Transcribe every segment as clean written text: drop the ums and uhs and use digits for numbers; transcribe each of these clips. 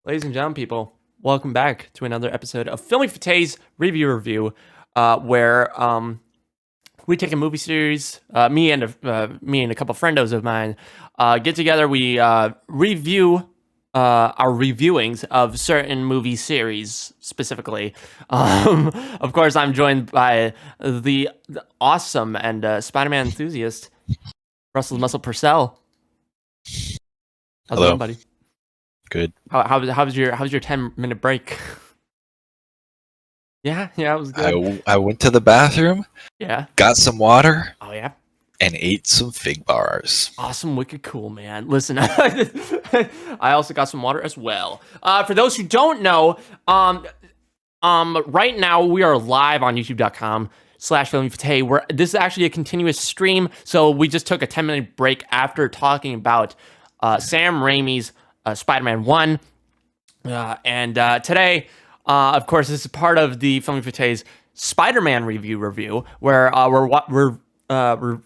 Ladies and gentlemen, people, welcome back to another episode of FilmyFateh's review, where we take a movie series. Me and a couple friendos of mine get together. We review our reviewings of certain movie series specifically. Of course, I'm joined by the awesome and Spider-Man enthusiast, Russell Muscle Purcell. How's it going, buddy? Good. How was your 10-minute break? Yeah, it was good. I went to the bathroom. Yeah. Got some water. Oh yeah. And ate some fig bars. Awesome, wicked cool, man. Listen, I also got some water as well. For those who don't know, right now we are live on youtube.com/FilmyFateh, where this is actually a continuous stream. So we just took a 10-minute break after talking about Sam Raimi's Spider-Man 1. And today, of course, this is part of the FilmyFateh's Spider-Man review, where we're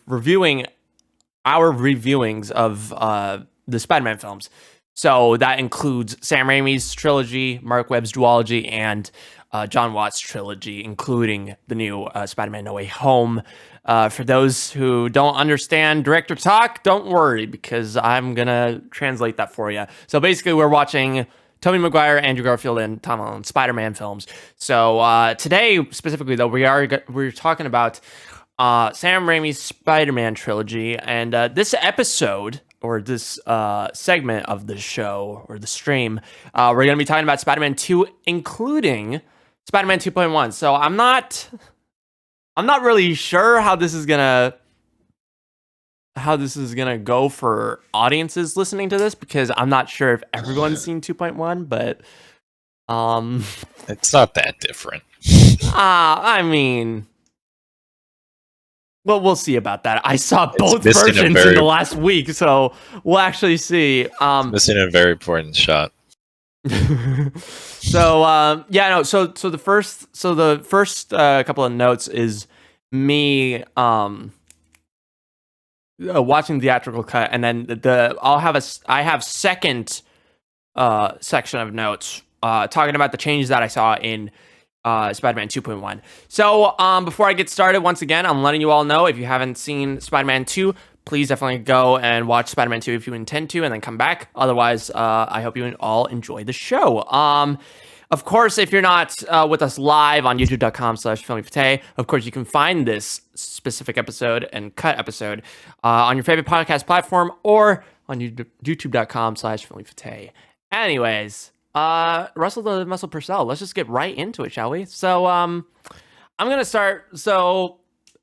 reviewing our reviewings of the Spider-Man films. So that includes Sam Raimi's trilogy, Mark Webb's duology, and John Watts' trilogy, including the new Spider-Man No Way Home. For those who don't understand director talk, don't worry, because I'm going to translate that for you. So basically, we're watching Tobey Maguire, Andrew Garfield, and Tom Holland Spider-Man films. So today, specifically, though, we're talking about Sam Raimi's Spider-Man trilogy. And this episode, or this segment of the show, or the stream, we're going to be talking about Spider-Man 2, including Spider-Man 2.1. So I'm not really sure how this is gonna go for audiences listening to this, because I'm not sure if everyone's seen 2.1, but it's not that different. I mean, well, we'll see about that. I saw both versions in the last week, so we'll actually see. It's missing a very important shot. So So the first couple of notes is me watching the theatrical cut, and then I have second section of notes talking about the changes that I saw in Spider-Man 2.1. So before I get started, once again, I'm letting you all know, if you haven't seen Spider-Man 2, please definitely go and watch Spider-Man 2 if you intend to, and then come back. Otherwise, I hope you all enjoy the show. Of course, if you're not with us live on youtube.com/FilmyFateh, of course, you can find this specific episode and cut episode on your favorite podcast platform, or on youtube.com/FilmyFateh. Anyways, Russell the Muscle Purcell, let's just get right into it, shall we? So I'm going to start. So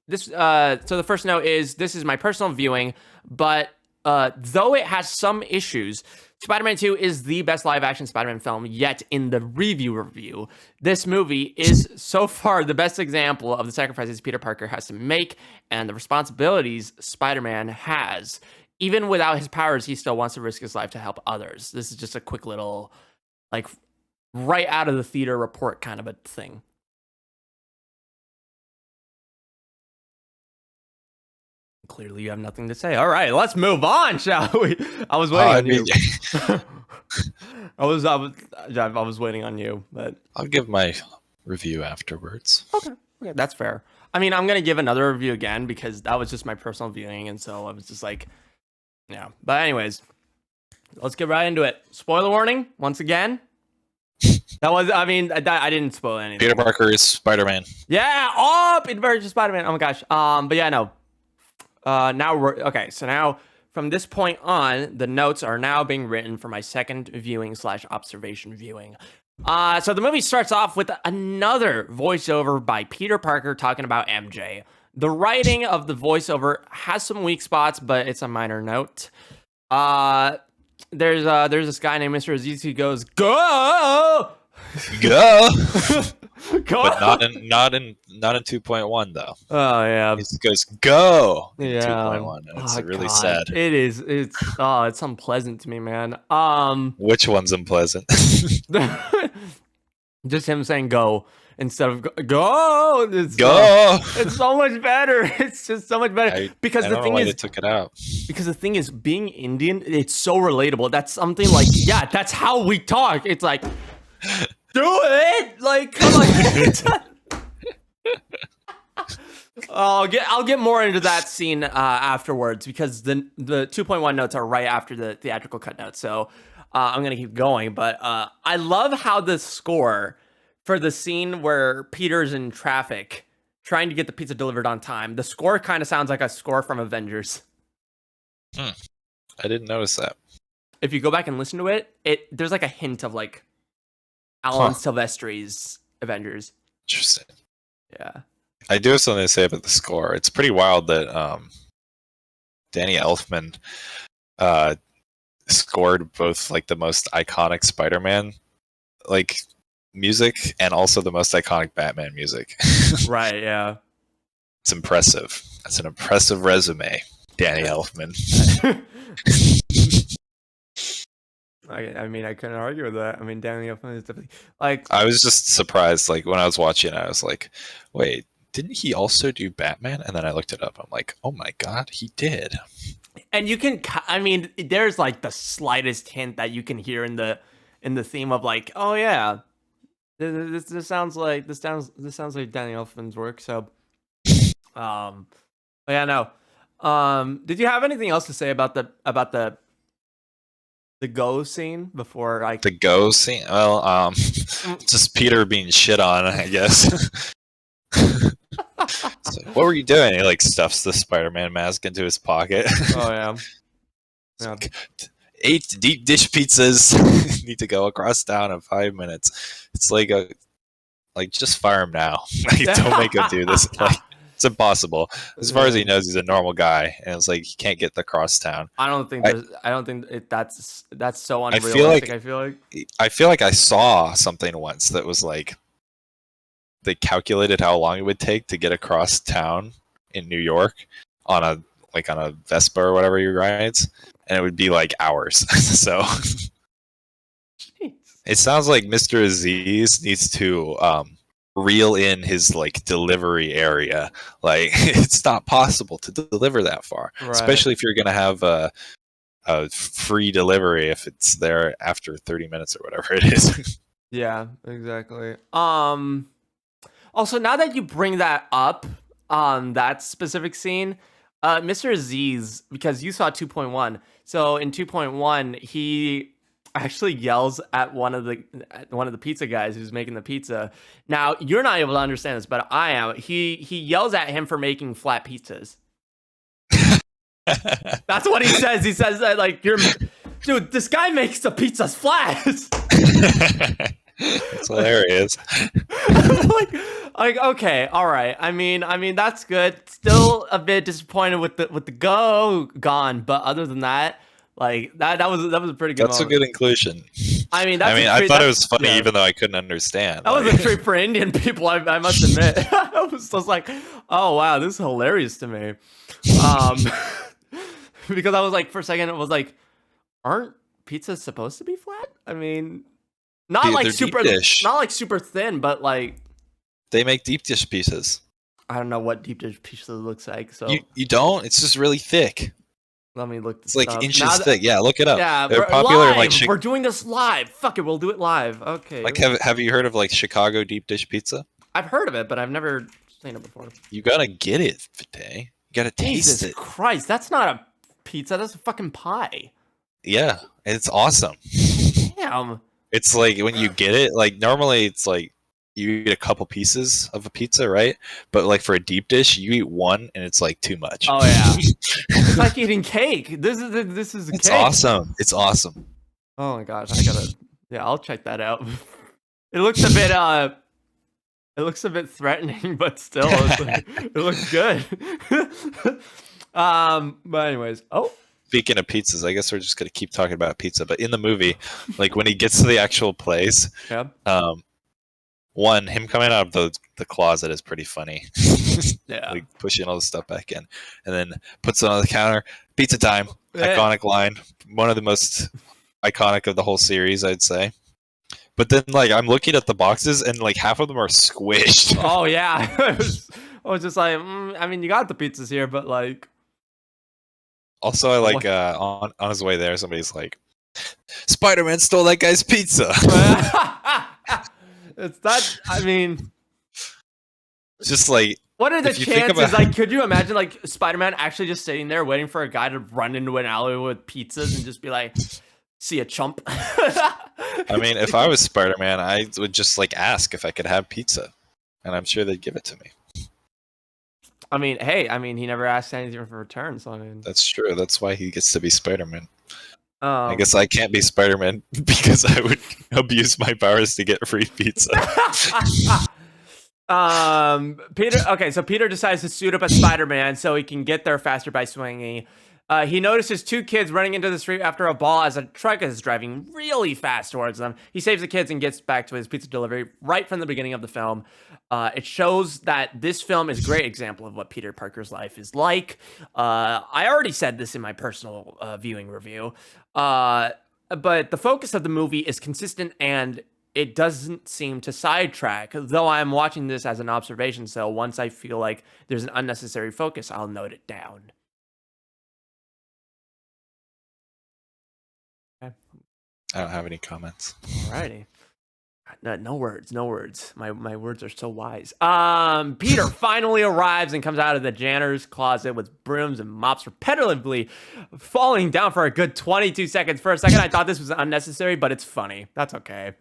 the first note is, this is my personal viewing, but though it has some issues, Spider-Man 2 is the best live-action Spider-Man film yet in the review. This movie is so far the best example of the sacrifices Peter Parker has to make and the responsibilities Spider-Man has. Even without his powers, he still wants to risk his life to help others. This is just a quick little, like, right out of the theater report kind of a thing. Clearly, you have nothing to say. All right, let's move on, shall we? I was waiting on you. I was waiting on you, but I'll give my review afterwards. Okay, that's fair. I mean, I'm gonna give another review again, because that was just my personal viewing, and so I was just like, yeah. But anyways, let's get right into it. Spoiler warning once again. I didn't spoil anything. Peter Parker is Spider-Man. Yeah, Peter Parker is Spider-Man. Oh my gosh. But yeah, no. Now we're okay. So now, from this point on, the notes are now being written for my second viewing / observation viewing. So the movie starts off with another voiceover by Peter Parker talking about MJ. The writing of the voiceover has some weak spots, but it's a minor note. There's this guy named Mr. Aziz who goes, "Go! Go!" But not in 2.1 though. Oh yeah, it goes go. Yeah, 2.1. It's really sad. It is. It's unpleasant to me, man. Which one's unpleasant? Just him saying go. instead of go. It's so much better. It's just so much better because the thing is, they took it out. Because the thing is, being Indian, it's so relatable. That's something like, yeah, that's how we talk. It's like, do it, like, come on. I'll get more into that scene afterwards because the 2.1 notes are right after the theatrical cut notes. So I'm gonna keep going, but I love how the score for the scene where Peter's in traffic trying to get the pizza delivered on time. The score kind of sounds like a score from Avengers. I didn't notice that. If you go back and listen to it, there's like a hint of like Alan Silvestri's Avengers. Interesting. Yeah. I do have something to say about the score. It's pretty wild that Danny Elfman scored both like the most iconic Spider-Man like music and also the most iconic Batman music. Right, yeah. It's impressive. That's an impressive resume, Danny Elfman. I mean, I couldn't argue with that. I mean, Danny Elfman is definitely like. I was just surprised. Like when I was watching, I was like, "Wait, didn't he also do Batman?" And then I looked it up. I'm like, "Oh my god, he did!" And you can, I mean, there's like the slightest hint that you can hear in the theme of like, oh yeah, this sounds like Danny Elfman's work. So, but yeah, no. Did you have anything else to say about the go scene before like the go scene? Well, just Peter being shit on, I guess. So, what were you doing? He like stuffs the Spider-Man mask into his pocket. Oh yeah. Yeah. 8 deep dish pizzas need to go across town in 5 minutes. It's like just fire him now. Don't make him do this. Like it's impossible. As far as he knows, he's a normal guy, and it's like he can't get the cross town. I don't think that's so unrealistic. I feel like I saw something once that was like they calculated how long it would take to get across town in New York on a Vespa or whatever he rides, and it would be like hours. So it sounds like Mr. Aziz needs to reel in his like delivery area. Like it's not possible to deliver that far, right. Especially if you're gonna have a free delivery if it's there after 30 minutes or whatever it is. Yeah, exactly. Also, now that you bring that up on that specific scene, Mr. Aziz, because you saw 2.1, so in 2.1 he actually yells at one of the pizza guys who's making the pizza. Now you're not able to understand this, but I am. He yells at him for making flat pizzas. That's what he says. He says that like dude, this guy makes the pizzas flat. It's hilarious. like okay, all right. I mean that's good. Still a bit disappointed with the go gone, but other than that, like that was a pretty good. That's moment. A good inclusion. I thought it was funny, even though I couldn't understand. That was a treat for Indian people. I must admit. I was just like, oh wow, this is hilarious to me. Because I was like, for a second, it was like, aren't pizzas supposed to be flat? I mean. Not like super thin, but like they make deep dish pieces. I don't know what deep dish pizza looks like. So you don't? It's just really thick. Let me look. It's like inches thick. Yeah, look it up. Yeah, they're popular in like we're doing this live. Fuck it, we'll do it live. Okay. Like have you heard of like Chicago deep dish pizza? I've heard of it, but I've never seen it before. You gotta get it, Fateh. You gotta taste it. Jesus Christ, that's not a pizza. That's a fucking pie. Yeah, it's awesome. Damn. It's like when you get it, like normally it's like you eat a couple pieces of a pizza, right? But like for a deep dish, you eat one and it's like too much. Oh yeah, it's like eating cake. This is cake. It's awesome. It's awesome. Oh my gosh, I'll check that out. It looks a bit threatening, but still, it looks good. But anyways, Speaking of pizzas, I guess we're just gonna keep talking about pizza. But in the movie, like when he gets to the actual place, yeah. Him coming out of the closet is pretty funny. Yeah. Like pushing all the stuff back in, and then puts it on the counter. Pizza time, iconic line, one of the most iconic of the whole series, I'd say. But then like I'm looking at the boxes and like half of them are squished. Oh yeah, I was just like, I mean, you got the pizzas here, but like. Also, I like on his way there, somebody's like, "Spider-Man stole that guy's pizza." It's that. I mean, just like, what are the chances? Like, could you imagine like Spider-Man actually just sitting there waiting for a guy to run into an alley with pizzas and just be like, "See a chump." I mean, if I was Spider-Man, I would just like ask if I could have pizza, and I'm sure they'd give it to me. I mean, hey, he never asked anything for return, so I mean, that's true. That's why he gets to be Spider-Man. I guess I can't be Spider-Man because I would abuse my powers to get free pizza. Peter. Okay, so Peter decides to suit up as Spider-Man so he can get there faster by swinging. He notices 2 kids running into the street after a ball as a truck is driving really fast towards them. He saves the kids and gets back to his pizza delivery right from the beginning of the film. It shows that this film is a great example of what Peter Parker's life is like. I already said this in my personal viewing review, but the focus of the movie is consistent and it doesn't seem to sidetrack, though I'm watching this as an observation, so once I feel like there's an unnecessary focus, I'll note it down. I don't have any comments. Alrighty. No words. My words are so wise. Peter finally arrives and comes out of the janitor's closet with brooms and mops repetitively, falling down for a good 22 seconds. For a second, I thought this was unnecessary, but it's funny. That's okay.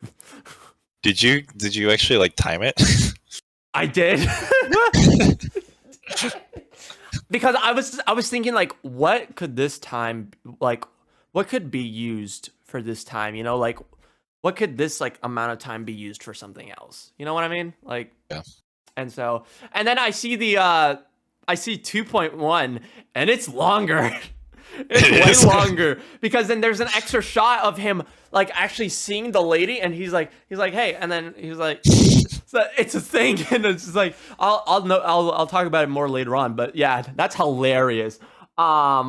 Did you actually like time it? I did. Because I was thinking like, what could this time like? What could be used for this time? You know, like. What could this like amount of time be used for something else? You know what I mean? Like, yeah. And then I see the I see 2.1 and it's longer. It's way longer because then there's an extra shot of him like actually seeing the lady and he's like, hey, and then he's like, it's a thing, and it's just like I'll talk about it more later on, but yeah, that's hilarious. I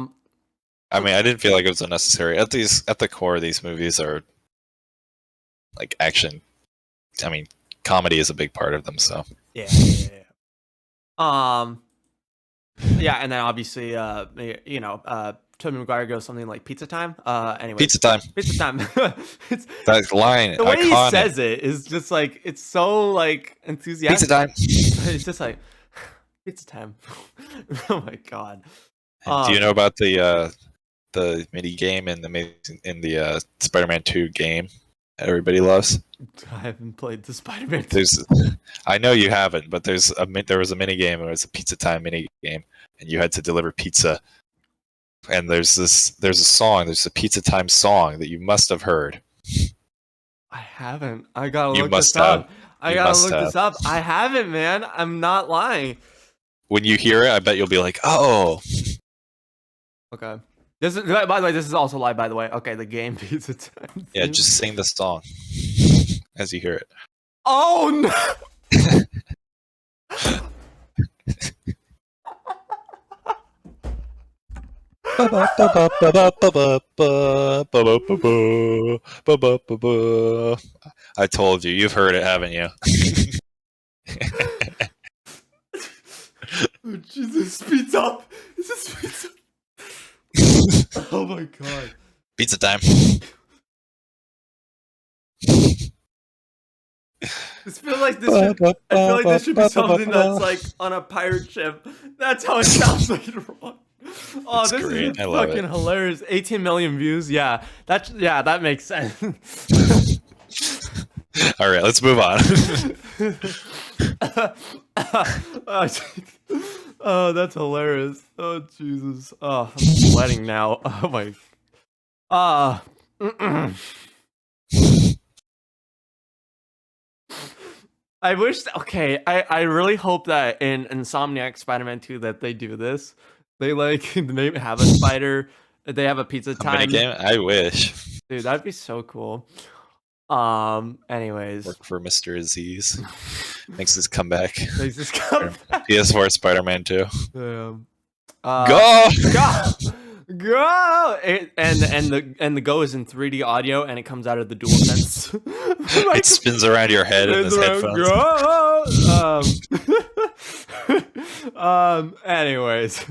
mean, I didn't feel like it was unnecessary. At the core, these movies are like action. I mean, comedy is a big part of them, so yeah. Yeah, and then obviously Tobey Maguire goes something like pizza time. Anyway, pizza time. That line, the way iconic. He says it is just like it's so like enthusiastic. Pizza time. It's just like pizza time. Oh my god. Do you know about the mini game in the Spider-Man 2 game that everybody loves? I haven't played the Spider-Man 2. I know you haven't, but there was a mini game. It was a pizza time mini game, and you had to deliver pizza. And there's a song. There's a pizza time song that you must have heard. I haven't. I gotta look this up. I haven't, man. I'm not lying. When you hear it, I bet you'll be like, "Oh." Okay. This is, by the way, this is also live, by the way. Okay, the game pizza time. Yeah, just sing the song as you hear it. Oh no! I told you. You've heard it, haven't you? Oh, Jesus, speeds up. This is speeds up. Oh my god. Pizza time. I feel like this should be something that's like on a pirate ship. That's how it sounds later on. Oh, this is fucking hilarious. 18 million views. Yeah, that makes sense. All right, let's move on. Oh, that's hilarious. Oh, Jesus. Oh, I'm sweating now. Oh my. I wish. Okay, I really hope that in Insomniac Spider-Man 2 that they do this. They maybe have a spider. They have a pizza time game. I wish, dude. That'd be so cool. Anyways, work for Mr. Aziz. Makes his comeback. PS4 Spider-Man 2. Go! Go and the go is in 3D audio and it comes out of the DualSense. Like, It spins around your head in his headphones. Anyways.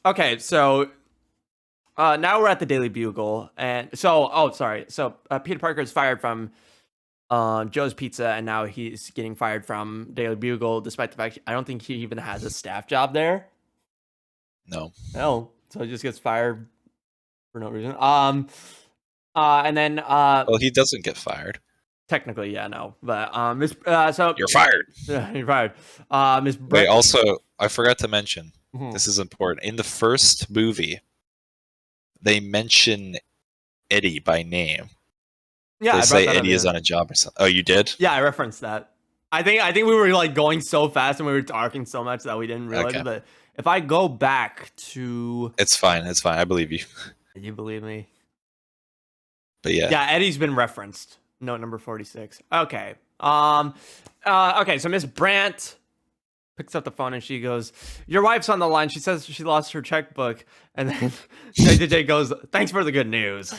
Okay, so now we're at the Daily Bugle, and so Peter Parker is fired from Joe's Pizza, and now he's getting fired from Daily Bugle, despite the fact I don't think he even has a staff job there. No. So he just gets fired for no reason. And then Well, he doesn't get fired. Technically, yeah, no, but so You're fired. Yeah, you're fired. Miss Wait, also, I forgot to mention. This is important. In the first movie, they mention Eddie by name. Yeah, they say Eddie is on a job or something. Oh, you did? Yeah, I referenced that. I think we were like going so fast and we were talking so much that we didn't realize it. But if I go back to, it's fine. It's fine. I believe you. You believe me? But yeah, Eddie's been referenced. Note number 46. Okay. Okay. So Miss Brandt picks up the phone and she goes, "Your wife's on the line. She says she lost her checkbook." And then JJJ goes, "Thanks for the good news."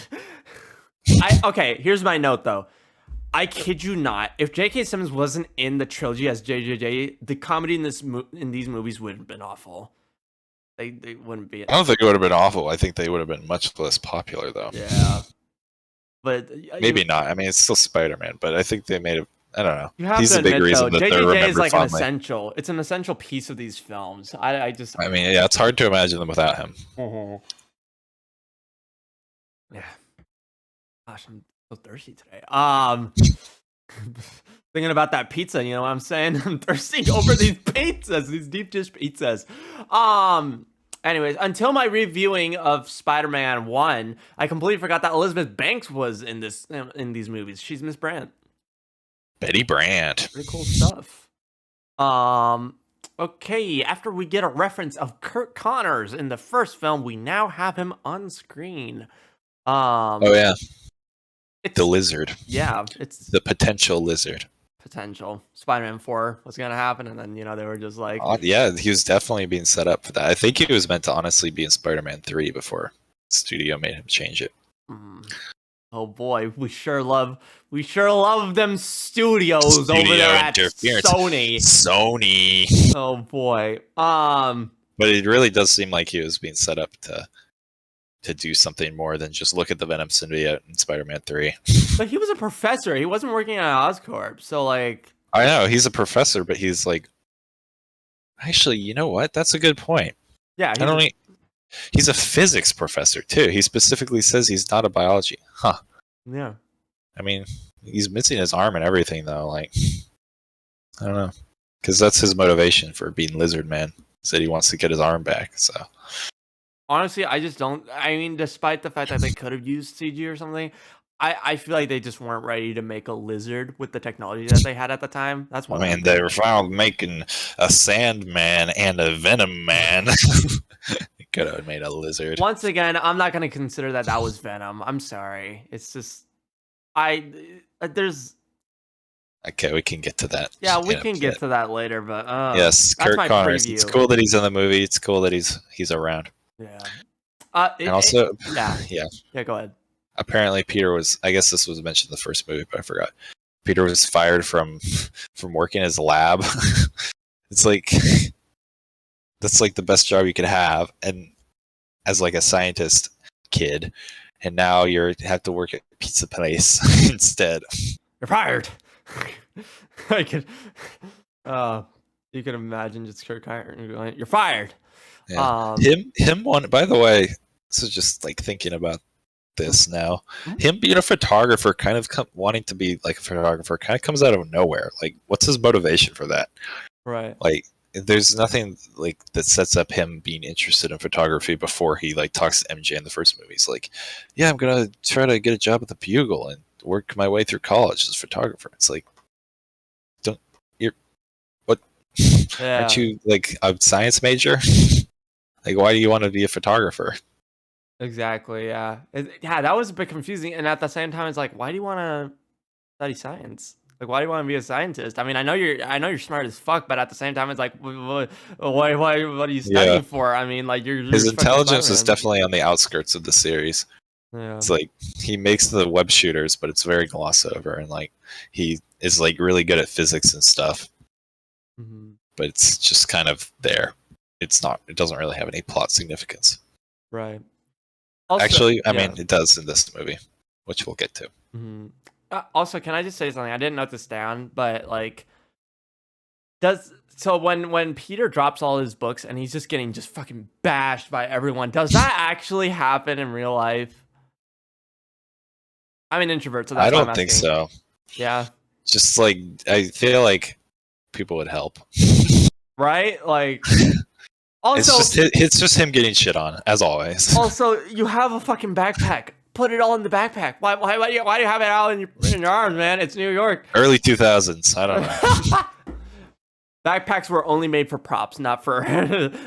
Okay, here's my note though. I kid you not. If J.K. Simmons wasn't in the trilogy as JJJ, the comedy in these movies would have been awful. They wouldn't be. I don't think it would have been awful. I think they would have been much less popular though. Yeah. But maybe not. I mean, it's still Spider-Man, but I think they made it. I don't know. You have He's to a big admit, reason though, that they're JJJ is like fondly. an essential. It's an essential piece of these films. I mean, yeah, it's hard to imagine them without him. Yeah. Gosh, I'm so thirsty today. Thinking about that pizza, you know what I'm saying? I'm thirsty over these pizzas, these deep dish pizzas. Anyways, until my reviewing of Spider-Man 1, I completely forgot that Elizabeth Banks was in these movies. She's Miss Brandt. Betty Brandt. Pretty cool stuff. Okay, after we get a reference of Kurt Connors in the first film, we now have him on screen. Oh yeah. The lizard. Yeah, it's the potential lizard. Potential. Spider-Man 4 was gonna happen, and then they were just like, yeah, he was definitely being set up for that. I think he was meant to honestly be in Spider-Man 3 before the studio made him change it. Oh boy, we sure love them studios over there at Sony. Oh boy. But it really does seem like he was being set up to do something more than just look at the Venom symbiote in Spider-Man 3. But he was a professor. He wasn't working at Oscorp. So like, I know he's a professor, but he's like, actually, you know what? That's a good point. Yeah, he's a physics professor too. He specifically says he's not a biology. Huh. Yeah. I mean, he's missing his arm and everything though. Like, I don't know, because that's his motivation for being Lizard Man. He said he wants to get his arm back. So. Honestly, I just don't. I mean, despite the fact that they could have used CG or something, I feel like they just weren't ready to make a lizard with the technology that they had at the time. That's what I mean, they were finally making a Sandman and a Venom Man. They could have made a lizard. Once again, I'm not going to consider that was Venom. I'm sorry. It's just there's. Okay, we can get to that. Yeah, we can get to that later, but yes, Kurt Connors. It's cool that he's in the movie. It's cool that he's around. Yeah. And also, yeah. Go ahead. Apparently, Peter was. I guess this was mentioned in the first movie, but I forgot. Peter was fired from working in his lab. It's like that's like the best job you could have, and as like a scientist kid, and now you have to work at a pizza place instead. You're fired. I could. You can imagine just Kurt Connors going, "You're fired." Yeah. Him one. By the way, this is just like thinking about this now. Him being a photographer, kind of wanting to be like a photographer, kind of comes out of nowhere. Like, what's his motivation for that? Right. Like, there's nothing like that sets up him being interested in photography before he like talks to MJ in the first movie. He's like, "Yeah, I'm gonna try to get a job at the Bugle and work my way through college as a photographer." It's like, aren't you like a science major? Like, why do you want to be a photographer? Exactly. Yeah. That was a bit confusing. And at the same time, it's like, why do you want to study science? Like, why do you want to be a scientist? I mean, I know you're smart as fuck, but at the same time, it's like, what are you Yeah, studying for? I mean, like, you're his fucking intelligence is Spider-Man. definitely on the outskirts of the series. Yeah. It's like he makes the web shooters, but it's very gloss over, and like he is like really good at physics and stuff. Mm-hmm. But it's just kind of there. It's not. It doesn't really have any plot significance. Right. Also, Actually, I yeah. mean, it does in this movie, which we'll get to. Mm-hmm. Also, can I just say something? I didn't note this down, but like, when Peter drops all his books and he's just getting just fucking bashed by everyone, does that actually happen in real life? I'm an introvert, so I that's why I'm don't think asking. so. Yeah. Just like I feel like people would help. Right? Like, It's just him getting shit on as always. Also, you have a fucking backpack. Put it all in the backpack. Why do you have it out in your arms, man? It's New York. Early 2000s. I don't know. Backpacks were only made for props, not for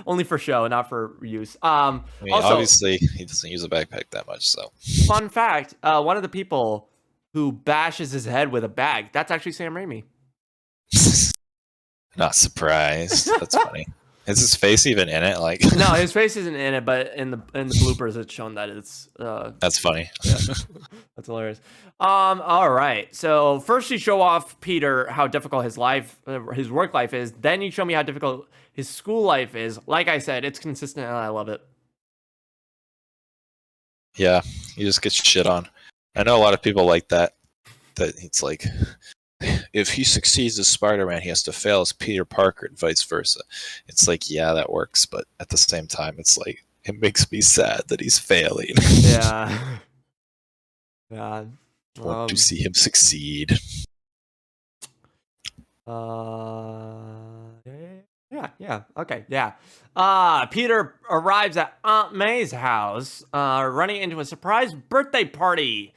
only for show, not for use. I mean, Also, obviously he doesn't use a backpack that much, so. fun fact: one of the people who bashes his head with a bag, that's actually Sam Raimi. Not surprised. That's funny. Is his face even in it? Like, No, his face isn't in it, but in the bloopers, it's shown that it's. that's funny. Yeah. That's hilarious. All right. So first you show off Peter how difficult his work life is. Then you show me how difficult his school life is. Like I said, it's consistent and I love it. Yeah, he just gets shit on. I know a lot of people like that. That it's like, if he succeeds as Spider-Man, he has to fail as Peter Parker and vice versa. It's like, yeah, that works, but at the same time, it's like, it makes me sad that he's failing. Yeah. Yeah. I want to see him succeed. Yeah. Okay. Yeah. Peter arrives at Aunt May's house, running into a surprise birthday party.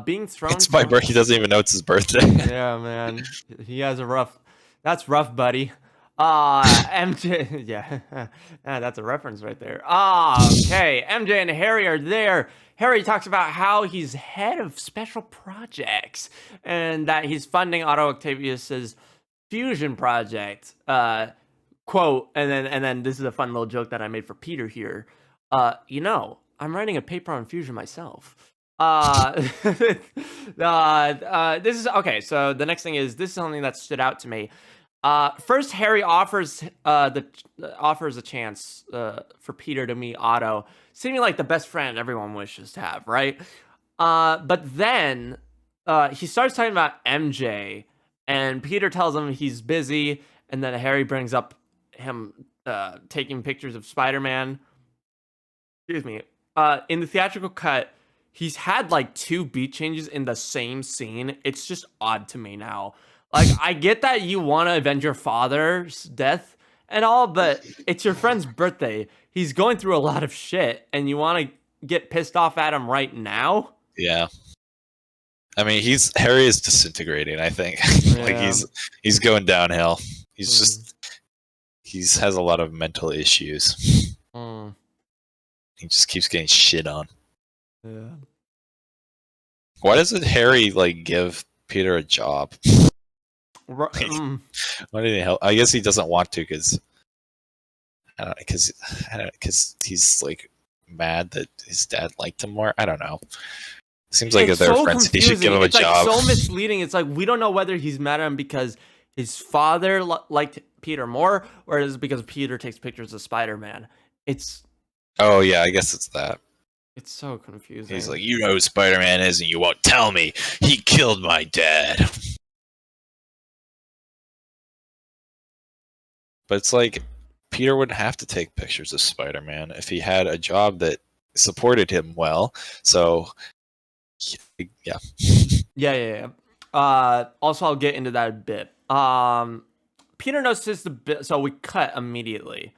Being thrown. It's my birthday. He doesn't even know it's his birthday. Yeah, man. He has a rough. That's rough, buddy. MJ. Yeah, that's a reference right there. Okay. MJ and Harry are there. Harry talks about how he's head of special projects and that he's funding Otto Octavius's fusion project. Quote, and then this is a fun little joke that I made for Peter here. I'm writing a paper on fusion myself. This is okay. So the next thing is, this is something that stood out to me. First, Harry offers a chance for Peter to meet Otto, seeming like the best friend everyone wishes to have, right? But then he starts talking about MJ, and Peter tells him he's busy, and then Harry brings up him taking pictures of Spider-Man. Excuse me. In the theatrical cut, he's had like 2 beat changes in the same scene. It's just odd to me now. Like, I get that you want to avenge your father's death and all, but it's your friend's birthday. He's going through a lot of shit, and you want to get pissed off at him right now? Yeah. I mean, Harry is disintegrating, I think. Like, he's going downhill. He's just, he has a lot of mental issues. He just keeps getting shit on. Yeah. Why doesn't Harry like give Peter a job? Why did he help? I guess he doesn't want to because he's like mad that his dad liked him more. I don't know. Seems like if they're friends, he should give him a job. It's so misleading. It's like we don't know whether he's mad at him because his father liked Peter more, or is it because Peter takes pictures of Spider-Man. Oh yeah, I guess it's that. It's so confusing. He's like, you know who Spider-Man is, and you won't tell me. He killed my dad. But it's like, Peter wouldn't have to take pictures of Spider-Man if he had a job that supported him well. So, yeah. Yeah. Also, I'll get into that a bit. Peter notices the bit, so we cut immediately.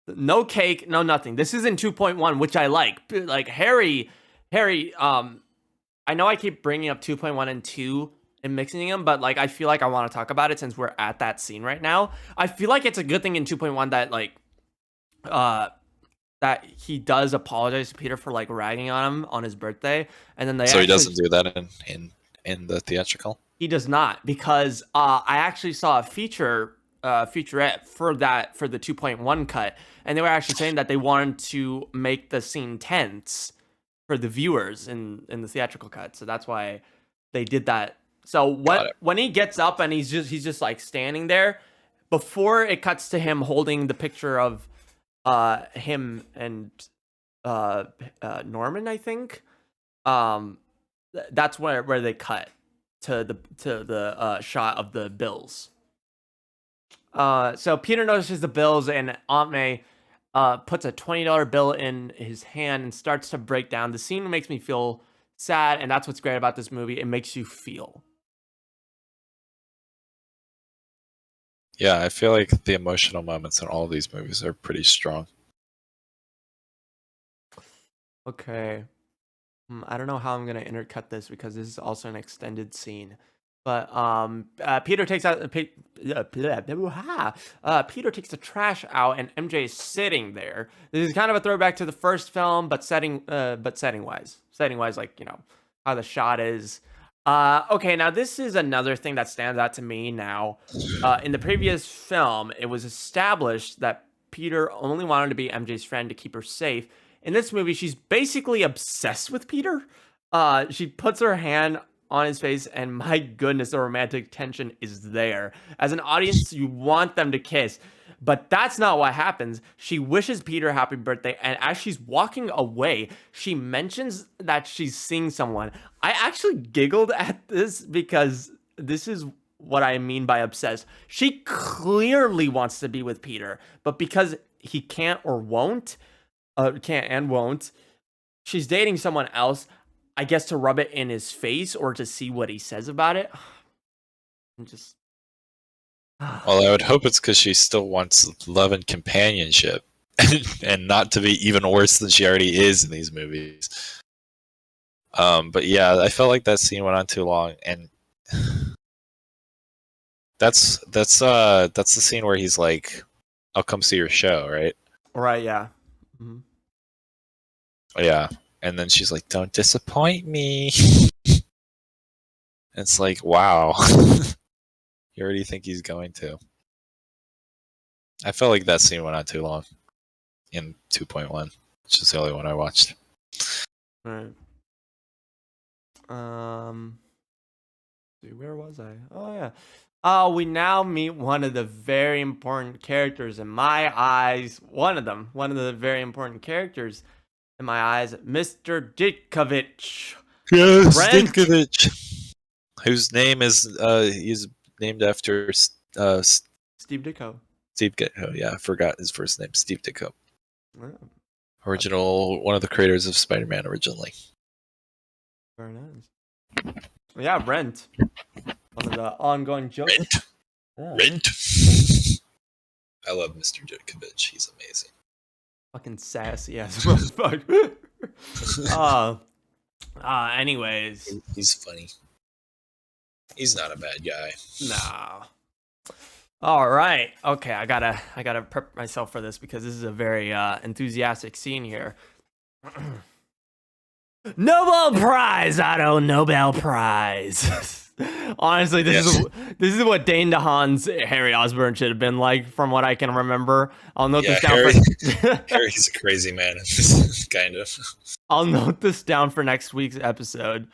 No cake, no nothing. This is in 2.1, which I like. Like, Harry, I know I keep bringing up 2.1 and 2 and mixing them, but like I feel like I want to talk about it since we're at that scene right now. I feel like it's a good thing in 2.1 that like that he does apologize to Peter for like ragging on him on his birthday, and then he doesn't do that in the theatrical. He does not, because I actually saw a featurette for the 2.1 cut, and they were actually saying that they wanted to make the scene tense for the viewers in the theatrical cut, so that's why they did that. So when he gets up and he's just like standing there, before it cuts to him holding the picture of him and Norman, I think. That's where they cut to the shot of the bills. So Peter notices the bills, and Aunt May puts a $20 bill in his hand and starts to break down. The scene makes me feel sad, and that's what's great about this movie. It makes you feel. Yeah, I feel like the emotional moments in all of these movies are pretty strong. Okay. I don't know how I'm gonna intercut this because this is also an extended scene. But Peter takes out Peter takes the trash out, and MJ is sitting there. This is kind of a throwback to the first film, but setting wise, like, you know, how the shot is. Okay, now this is another thing that stands out to me now. In the previous film, it was established that Peter only wanted to be MJ's friend to keep her safe. In this movie, she's basically obsessed with Peter. She puts her hand on his face, and my goodness, the romantic tension is there. As an audience, you want them to kiss, but that's not what happens. She wishes Peter happy birthday, and as she's walking away, she mentions that she's seeing someone. I actually giggled at this because this is what I mean by obsessed. She clearly wants to be with Peter, but because he can't or won't, can't and won't, she's dating someone else, I guess, to rub it in his face or to see what he says about it. I'm just Well, I would hope it's because she still wants love and companionship and not to be even worse than she already is in these movies. But yeah, I felt like that scene went on too long, and that's the scene where he's like, "I'll come see your show," right? Right, yeah. Mm-hmm. Yeah. And then she's like, "Don't disappoint me." It's like, wow. You already think he's going to. I felt like that scene went on too long in 2.1, which is the only one I watched. Right. Where was I? Oh yeah. We now meet one of the very important characters in my eyes. One of the very important characters in my eyes, Mr. Ditkovich. Yes, Ditkovich. Whose name is he's named after Steve Ditko. Steve Ditko. Yeah, I forgot his first name. Steve Ditko. Yeah. One of the creators of Spider-Man originally. Very nice. Yeah, Rent. One of the ongoing jokes. Rent. Yeah. Rent. I love Mr. Ditkovich. He's amazing. Fucking sassy ass fuck. Anyways. He's funny. He's not a bad guy. Nah. All right. Okay, I gotta prep myself for this because this is a very enthusiastic scene here. Nobel Prize, Otto. Nobel Prize. Honestly, this is what Dane DeHaan's Harry Osborn should have been like, from what I can remember. I'll note this down. Harry's a crazy man, kind of. I'll note this down for next week's episode.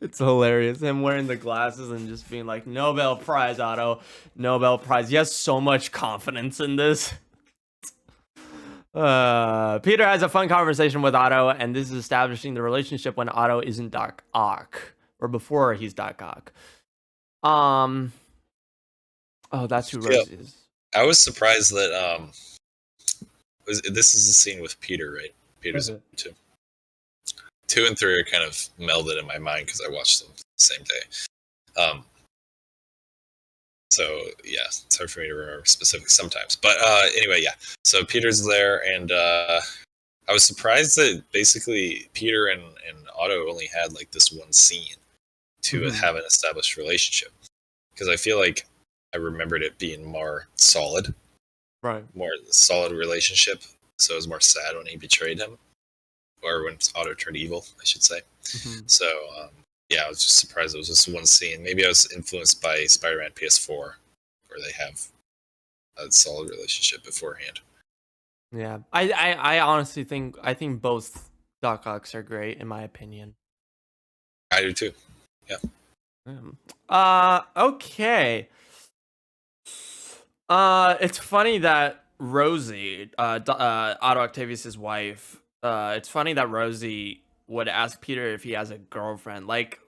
It's hilarious. Him wearing the glasses and just being like, Nobel Prize, Otto. Nobel Prize. He has so much confidence in this. Peter has a fun conversation with Otto, and this is establishing the relationship when Otto isn't Doc Ock, or before he's Doc Ock. Oh, that's who Rose is. I was surprised that this is the scene with Peter, right? Peter's too. 2 and 3 are kind of melded in my mind because I watched them the same day. So yeah, it's hard for me to remember specifics sometimes. But anyway, yeah. So Peter's there, and I was surprised that basically Peter and Otto only had like this one scene to have an established relationship. Because I feel like I remembered it being more solid. Right. More solid relationship. So it was more sad when he betrayed him. Or when Otto turned evil, I should say. So Yeah, I was just surprised it was just one scene. Maybe I was influenced by Spider-Man PS4, where they have a solid relationship beforehand. Yeah, I honestly think both Doc Ocks are great in my opinion. I do too. Yeah. Okay. It's funny that Rosie, Otto Octavius's wife, it's funny that Rosie would ask Peter if he has a girlfriend. Like,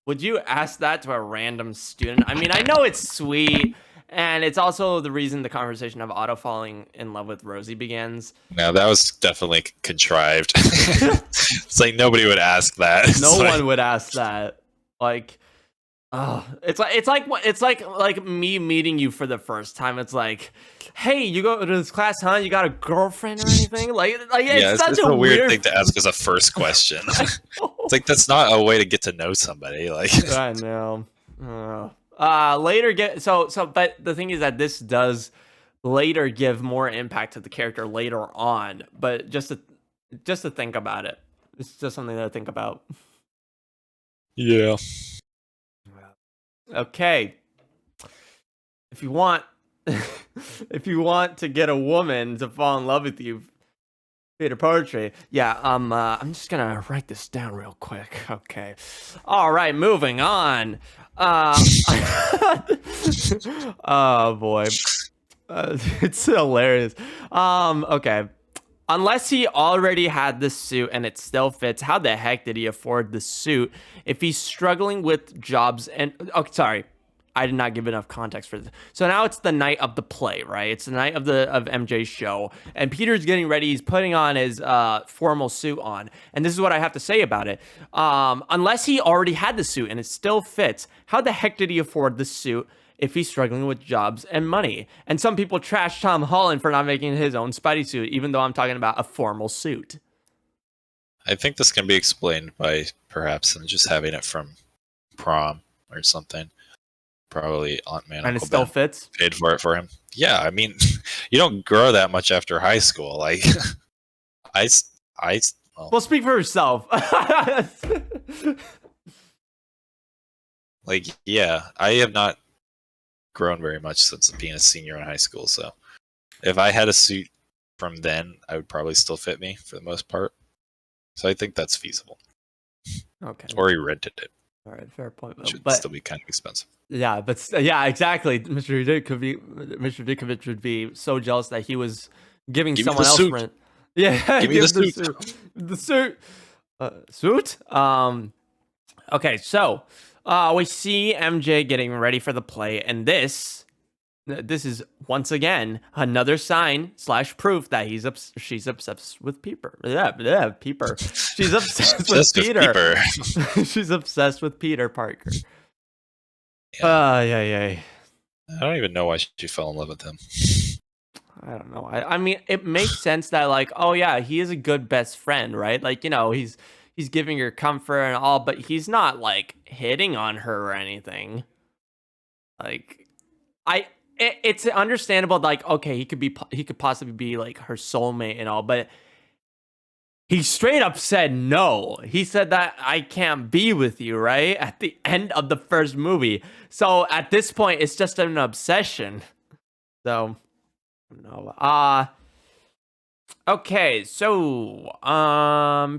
would you ask that to a random student? I mean, I know it's sweet, and it's also the reason the conversation of Otto falling in love with Rosie begins. No, that was definitely contrived. It's like nobody would ask that. No one would ask that. Like, oh, it's like me meeting you for the first time. It's like, hey, you go to this class, huh? You got a girlfriend or anything? Yeah, it's such a a weird thing to ask as a first question. It's like that's not a way to get to know somebody. Like I know. But the thing is that this does later give more impact to the character later on. But just to think about it, it's just something to think about. Yeah. Okay. If you want to get a woman to fall in love with you, read a poetry. Yeah, I'm just gonna write this down real quick. Okay. All right, moving on. Oh boy. It's hilarious. Okay. Unless he already had the suit and it still fits, how the heck did he afford the suit if he's struggling with jobs and... Oh, sorry. I did not give enough context for this. So now it's the night of the play, right? It's the night of MJ's show. And Peter's getting ready. He's putting on his formal suit on. And this is what I have to say about it. Unless he already had the suit and it still fits, how the heck did he afford the suit if he's struggling with jobs and money? And some people trash Tom Holland for not making his own Spidey suit, even though I'm talking about a formal suit. I think this can be explained by perhaps him just having it from prom or something. Probably Aunt May and it still fits. Paid for it for him. Yeah, I mean, you don't grow that much after high school. Like, Well, speak for yourself. Like, yeah, I have not grown very much since being a senior in high school. So, if I had a suit from then, I would probably still fit me for the most part. So I think that's feasible. Okay. Or he rented it. All right, fair point. Which would still be kind of expensive. Yeah, but yeah, exactly. Mr. Dickovich would be so jealous that he was giving someone else rent. Yeah, give me the suit. The suit. Suit. Okay, so we see MJ getting ready for the play, and this is once again another sign / proof that she's obsessed with Peter. Yeah, Peter. She's obsessed with Peter. She's obsessed with Peter Parker. Yeah. I don't even know why she fell in love with him. I don't know. I mean, it makes sense that, like, oh yeah, he is a good best friend, right? Like, you know, he's giving her comfort and all, but he's not like hitting on her or anything. Like, it's understandable. Like, okay, he could possibly be like her soulmate and all, but he straight up said no. He said that I can't be with you, right? At the end of the first movie. So at this point, it's just an obsession. So, no. Okay, so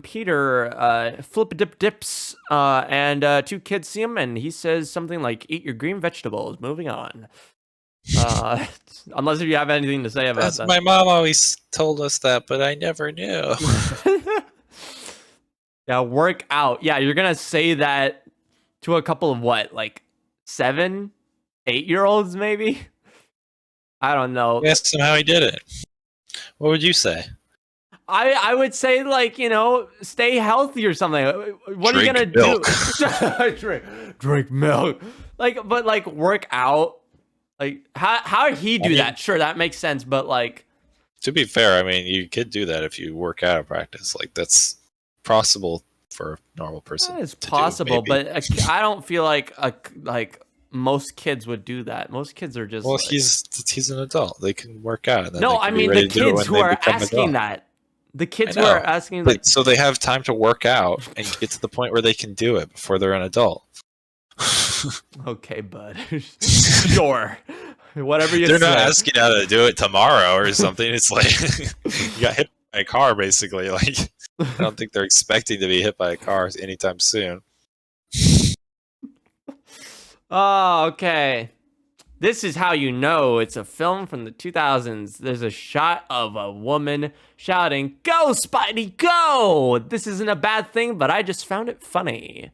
Peter flip-a-dip-dips and two kids see him and he says something like, eat your green vegetables. Moving on. Unless if you have anything to say about that. My mom always told us that, but I never knew. Yeah, work out. Yeah, you're gonna say that to a couple of what, like 7, 8-year-olds maybe? I don't know. Ask him how he did it. What would you say? I would say, like, you know, stay healthy or something. What are you gonna do? Drink milk. Like, but like work out. Like, how he do that? Sure, that makes sense. But like, to be fair, I mean, you could do that if you work out in practice. Like, that's possible for a normal person. It's possible, but I don't feel like most kids would do that. Most kids are just. Well, like, he's an adult. They can work out. And then no, I mean the kids who are asking that. The kids I know. were asking, like, So they have time to work out and get to the point where they can do it before they're an adult. okay, bud. Sure. Whatever you say. They're not asking how to do it tomorrow or something. It's like you got hit by a car, basically. Like, I don't think they're expecting to be hit by a car anytime soon. Oh, okay. This is how you know it's a film from the 2000s. There's a shot of a woman shouting, "Go, Spidey, go!" This isn't a bad thing, but I just found it funny.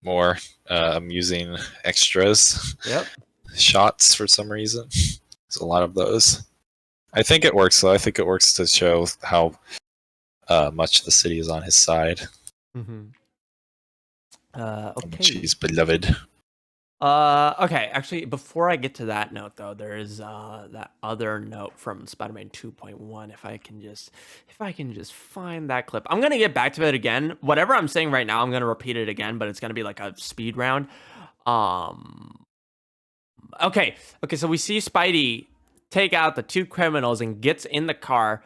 More amusing extras. Yep. Shots for some reason. There's a lot of those. I think it works, though. I think it works to show how much the city is on his side. Mm-hmm. How Okay. much he's beloved. Okay, actually, before I get to that note, though, there is that other note from Spider-Man 2.1. If I can just find that clip, I'm gonna get back to it again. Whatever I'm saying right now, I'm gonna repeat it again, but it's gonna be like a speed round. Okay, so we see Spidey take out the two criminals and gets in the car,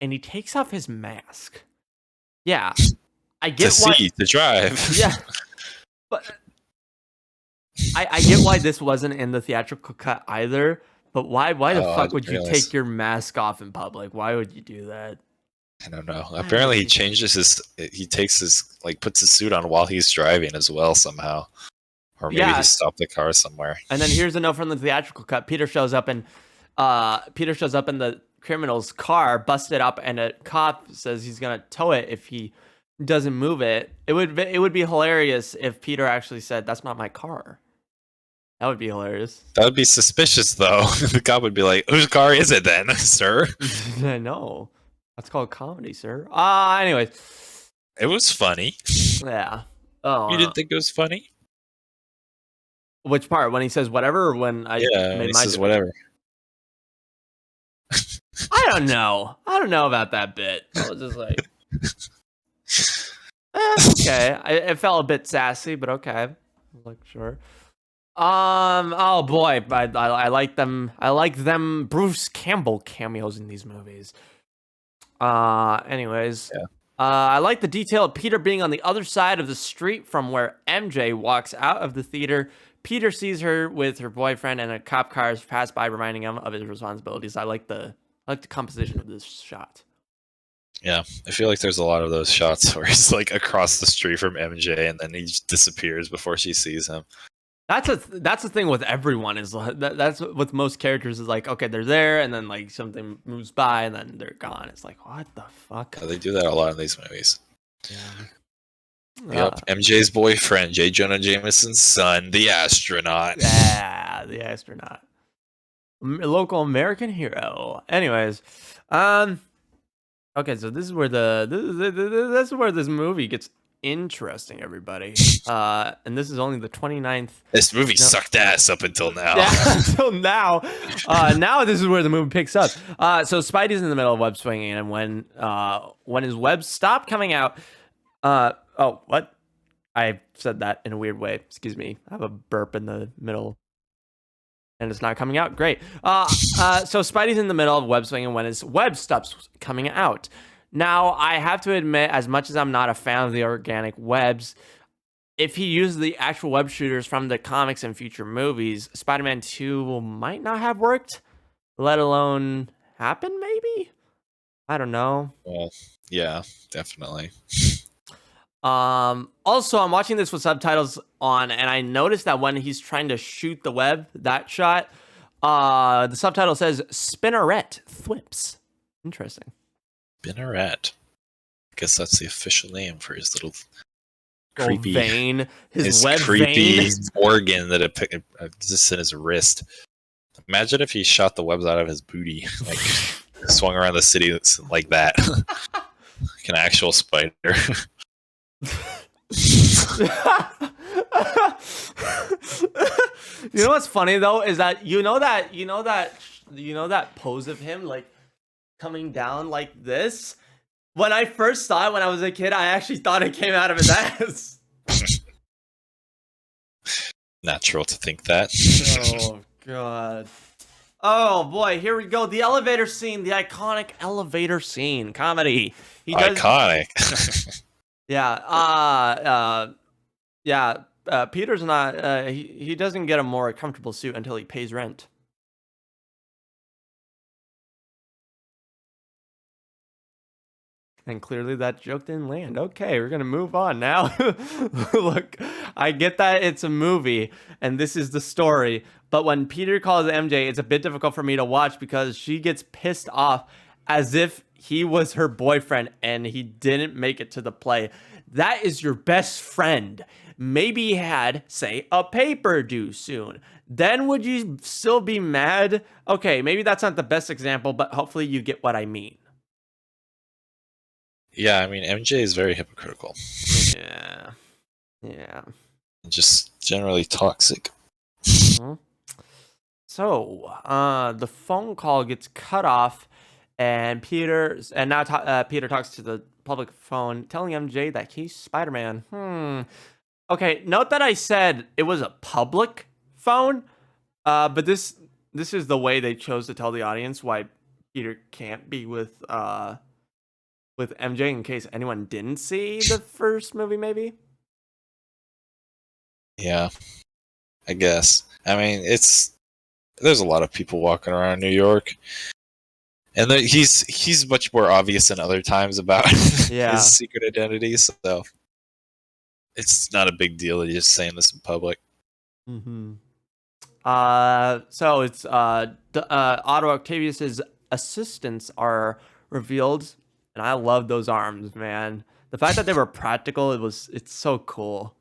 and he takes off his mask. Yeah, I get to drive. Yeah, but. I get why this wasn't in the theatrical cut either, but why the fuck would you take your mask off in public? Why would you do that? I don't know. Apparently he puts his suit on while he's driving as well somehow. Or maybe he stopped the car somewhere. And then here's a note from the theatrical cut. Peter shows up in the criminal's car, busted up, and a cop says he's gonna tow it if he doesn't move it. It would be hilarious if Peter actually said, "That's not my car." That would be hilarious. That would be suspicious, though. The cop would be like, "Whose car is it then, sir?" I know. That's called comedy, sir. Anyways. It was funny. Yeah. Oh. You didn't think it was funny? Which part? When he says whatever, or when I made he says whatever. I don't know. I don't know about that bit. I was just like, okay. It felt a bit sassy, but okay. Like, sure. Oh boy, I like them. I like them Bruce Campbell cameos in these movies. Anyways, yeah. I like the detail of Peter being on the other side of the street from where MJ walks out of the theater. Peter sees her with her boyfriend, and a cop car pass by, reminding him of his responsibilities. I like the composition of this shot. Yeah, I feel like there's a lot of those shots where he's like across the street from MJ, and then he just disappears before she sees him. That's the thing with everyone is that's with most characters is like, okay, they're there, and then like something moves by, and then they're gone. It's like, what the fuck? Yeah, they do that a lot in these movies. Yeah. Yep, MJ's boyfriend, J. Jonah Jameson's son, the astronaut. Yeah, the astronaut, local American hero. Anyways, okay, so this is where this is where this movie gets interesting, everybody. And this is only the 29th. This movie sucked ass up until now. Yeah, until now. Now this is where the movie picks up. So Spidey's in the middle of web swinging, and when his webs stop coming out, oh, what? I said that in a weird way. Excuse me. I have a burp in the middle, and it's not coming out. Great. So Spidey's in the middle of web swinging when his web stops coming out. Now, I have to admit, as much as I'm not a fan of the organic webs, if he used the actual web shooters from the comics and future movies, Spider-Man 2 might not have worked, let alone happen, maybe? I don't know. Well, yeah, definitely. Also, I'm watching this with subtitles on, and I noticed that when he's trying to shoot the web, that shot, the subtitle says, "Spinneret Thwips." Interesting. Spinneret. I guess that's the official name for his little creepy vein, his web creepy vein organ that exists in his wrist. Imagine if he shot the webs out of his booty, like swung around the city like that, like an actual spider. You know what's funny though is that you know that pose of him like coming down like this. When I first saw it when I was a kid, I actually thought it came out of his ass. Natural to think that. Oh god. Oh boy, here we go. The elevator scene, the iconic elevator scene, comedy. He does, Iconic. yeah. Yeah. Peter's not. He doesn't get a more comfortable suit until he pays rent. And clearly that joke didn't land. Okay, we're gonna move on now. Look, I get that it's a movie and this is the story, but when Peter calls MJ, it's a bit difficult for me to watch because she gets pissed off as if he was her boyfriend and he didn't make it to the play. That is your best friend. Maybe he had, say, a paper due soon. Then would you still be mad? Okay, maybe that's not the best example, but hopefully you get what I mean. Yeah, I mean, MJ is very hypocritical. Yeah. Yeah. Just generally toxic. Mhm. So, the phone call gets cut off, and Peter talks to the public phone, telling MJ that he's Spider-Man. Okay, note that I said it was a public phone, but this is the way they chose to tell the audience why Peter can't be with MJ in case anyone didn't see the first movie, maybe. Yeah, I guess. I mean, there's a lot of people walking around New York, and he's much more obvious than other times about Yeah. his secret identity, so it's not a big deal. He's just saying this in public. Mm-hmm. So it's Otto Octavius's assistants are revealed, and I love those arms, man. The fact that they were practical, it's so cool.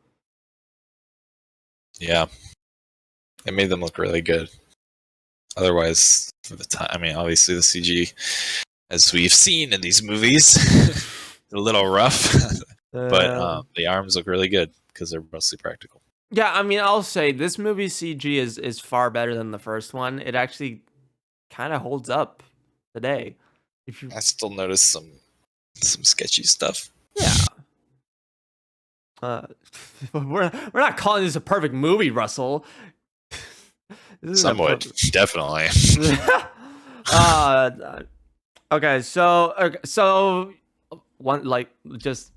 Yeah, it made them look really good. Otherwise, for the time, I mean, obviously the CG, as we've seen in these movies, a little rough, but the arms look really good because they're mostly practical. Yeah, I mean, I'll say this movie's CG is far better than the first one. It actually kind of holds up today. If you, I still notice some sketchy stuff. yeah. We're not calling this a perfect movie, Russell. Some would, definitely. Okay, so one like just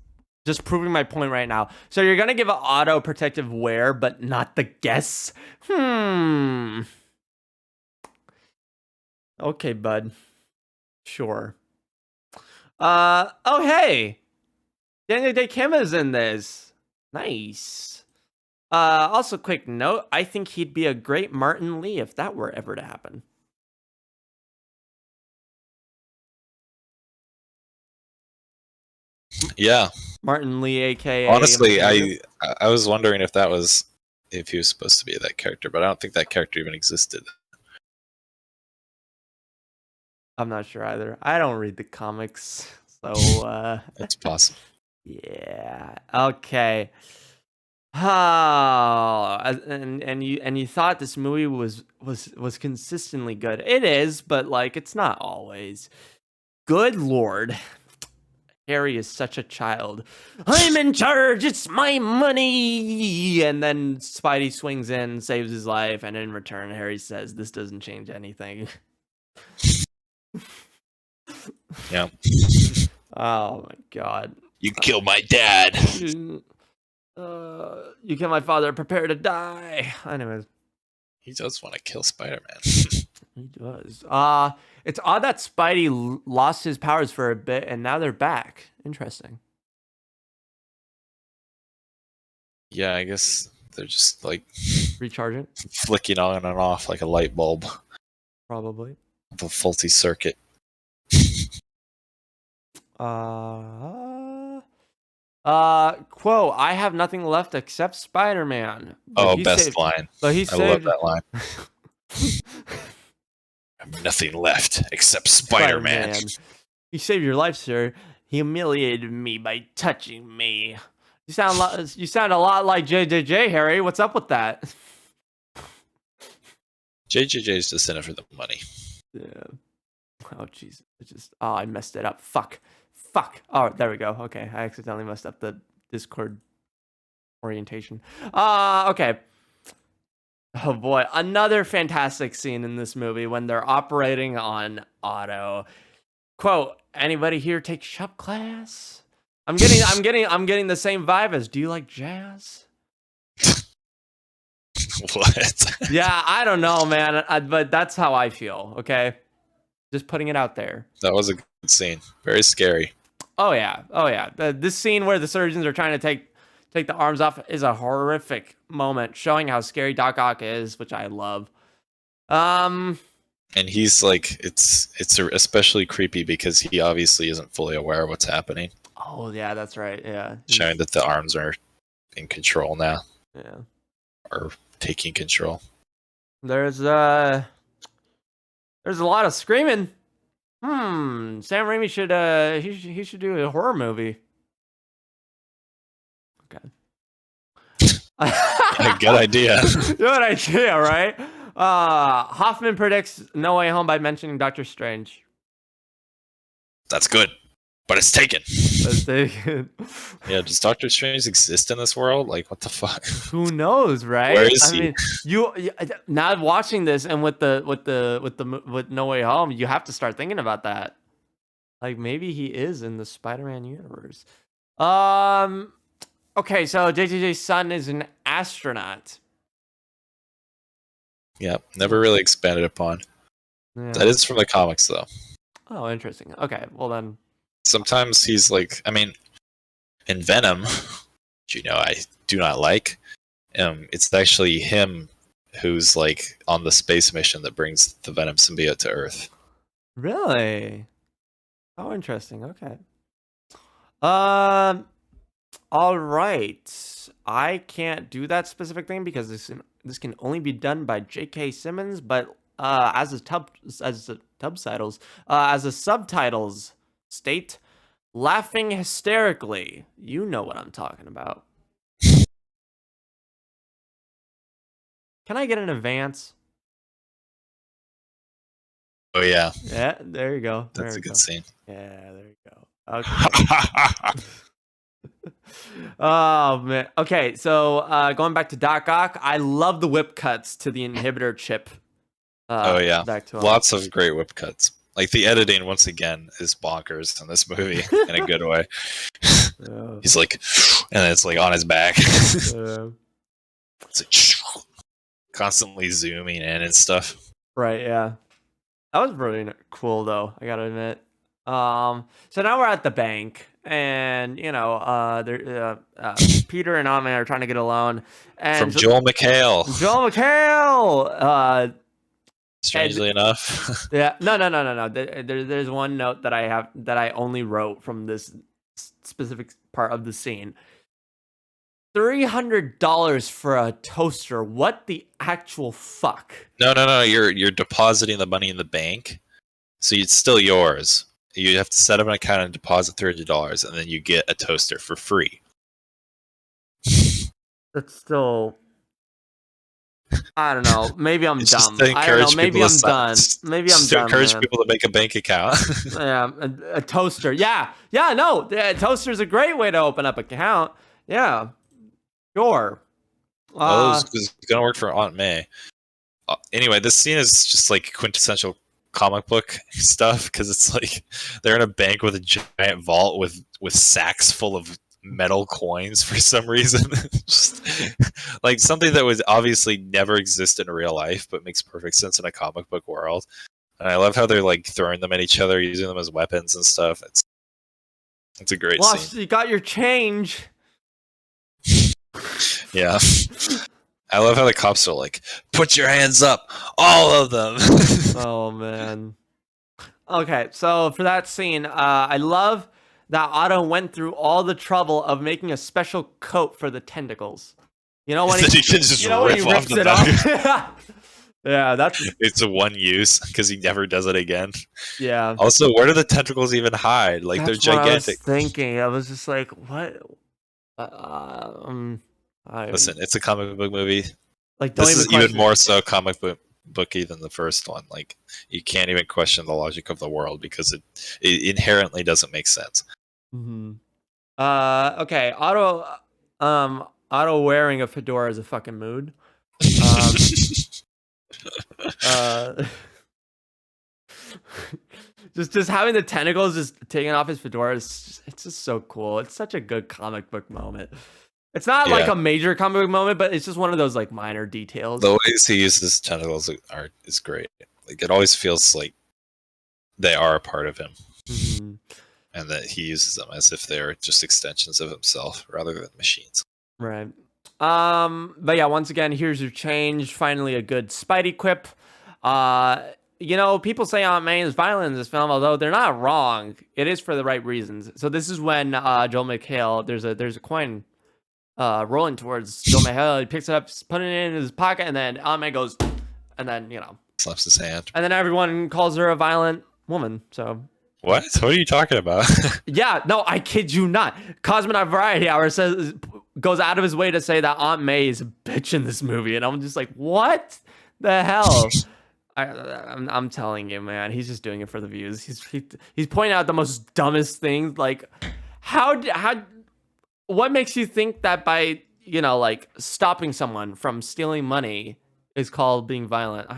proving my point right now. So you're gonna give an auto protective wear, but not the guess. Okay, bud. Sure. Oh hey, Daniel Day Kim is in this. Nice. Also, quick note: I think he'd be a great Martin Lee if that were ever to happen. Yeah. Martin Lee, aka Honestly, I was wondering if he was supposed to be that character, but I don't think that character even existed. I'm not sure either. I don't read the comics, so That's possible. yeah. Okay. Oh, and you thought this movie was consistently good. It is, but like it's not always. Good Lord. Harry is such a child. I'm in charge. It's my money. And then Spidey swings in, saves his life, and in return, Harry says, "This doesn't change anything." Yeah. Oh my God. You killed my dad. You killed my father. Prepare to die. Anyways, He does want to kill Spider-Man. he does. It's odd that Spidey lost his powers for a bit, and now they're back. Interesting. Yeah, I guess they're just like Recharge it? flicking on and off like a light bulb. Probably. The faulty circuit. Quote, I have nothing left except Spider-Man. Oh, best line. But he I saved love that line. I have nothing left except Spider-Man. He saved your life, sir. He humiliated me by touching me. You sound a lot like JJJ, Harry. What's up with that? JJJ's just in it for the money. Yeah. Oh, jeez. I messed it up. Fuck. Oh, there we go. Okay. I accidentally messed up the Discord orientation. Okay. Oh boy, another fantastic scene in this movie when they're operating on auto. Quote, anybody here take shop class? I'm getting the same vibe as, do you like jazz? What? Yeah, I don't know, man, but that's how I feel, okay? Just putting it out there. That was a good scene. Very scary. Oh yeah. This scene where the surgeons are trying to take the arms off is a horrific moment, showing how scary Doc Ock is, which I love. And he's like, it's especially creepy because he obviously isn't fully aware of what's happening. Oh yeah, that's right. Yeah, Showing that the arms are in control now. Yeah, Or taking control. There's a lot of screaming. Sam Raimi should he should do a horror movie. Okay. Yeah, good idea. Good idea, right? Hoffman predicts No Way Home by mentioning Doctor Strange. That's good, but it's taken. That's taken. Yeah, does Doctor Strange exist in this world? Like, what the fuck? Who knows, right? Where is he? mean, you now watching this and with No Way Home, you have to start thinking about that. Like maybe he is in the Spider-Man universe. Okay, so JJJ's son is an astronaut. Yeah, never really expanded upon. Yeah. That is from the comics, though. Oh, interesting. Okay, well then. Sometimes he's like, I mean, in Venom, which I do not like, it's actually him who's like on the space mission that brings the Venom symbiote to Earth. Really? Oh, interesting. Okay. All right. I can't do that specific thing because this can only be done by J.K. Simmons, but as the subtitles state, laughing hysterically. You know what I'm talking about. Can I get an advance? Oh yeah. Yeah, there you go. That's a good scene. Yeah, there you go. Okay. Oh man. Okay, so going back to Doc Ock, I love the whip cuts to the inhibitor chip. Oh yeah, back to him. Lots of great whip cuts. Like the editing once again is bonkers in this movie in a good way. Yeah. He's like, and it's like on his back. Yeah. It's like, constantly zooming in and stuff. Right. Yeah. That was really cool, though. I gotta admit. So now we're at the bank, and Peter and Aunt May are trying to get a loan, and From Joel McHale. Joel McHale. Strangely enough. Yeah. No. There's one note that I only wrote from this specific part of the scene. $300 for a toaster. What the actual fuck? No. You're depositing the money in the bank, so it's still yours. You have to set up an account and deposit $300, and then you get a toaster for free. That's still. I don't know. Maybe I'm dumb. I don't know. Maybe I'm done. Maybe I'm done. Encourage people to make a bank account. Yeah, a toaster. Yeah. No, a toaster's a great way to open up an account. Yeah, sure. It's gonna work for Aunt May. Anyway, this scene is just like quintessential comic book stuff because it's like they're in a bank with a giant vault with sacks full of metal coins for some reason. Just like something that would obviously never exist in real life but makes perfect sense in a comic book world. And I love how they're like throwing them at each other, using them as weapons and stuff. It's a great scene. You got your change. Yeah. I love how the cops are like, put your hands up, all of them. Oh man. Okay, so for that scene, I love that Otto went through all the trouble of making a special coat for the tentacles. You know when he can just when he rips it off? Yeah, it's a one use because he never does it again. Yeah. Also, where do the tentacles even hide? Like That's they're gigantic. What I was thinking. I was just like, what? Listen, it's a comic book movie. Like, this is even more so comic booky than the first one. Like, you can't even question the logic of the world because it inherently doesn't make sense. Mm-hmm. Okay, Otto wearing a fedora is a fucking mood. Just having the tentacles just taking off his fedora it's just so cool. It's such a good comic book moment. It's not like a major comic book moment, but it's just one of those like minor details. The ways he uses tentacles is great. Like it always feels like they are a part of him, and that he uses them as if they're just extensions of himself rather than machines. Right. But yeah, once again, here's your change. Finally, a good Spidey quip. You know, people say Aunt May is violent in this film, although they're not wrong. It is for the right reasons. So this is when Joel McHale, there's a coin rolling towards Joel McHale. He picks it up, putting it in his pocket, and then Aunt May goes, and then, you know, slaps his hand. And then everyone calls her a violent woman. So what are you talking about? Yeah, no, I kid you not. Cosmonaut Variety Hour goes out of his way to say that Aunt May is a bitch in this movie, and I'm just like, what the hell? I'm telling you, man, he's just doing it for the views. He's pointing out the most dumbest things. Like, what makes you think that by, you know, like stopping someone from stealing money is called being violent? I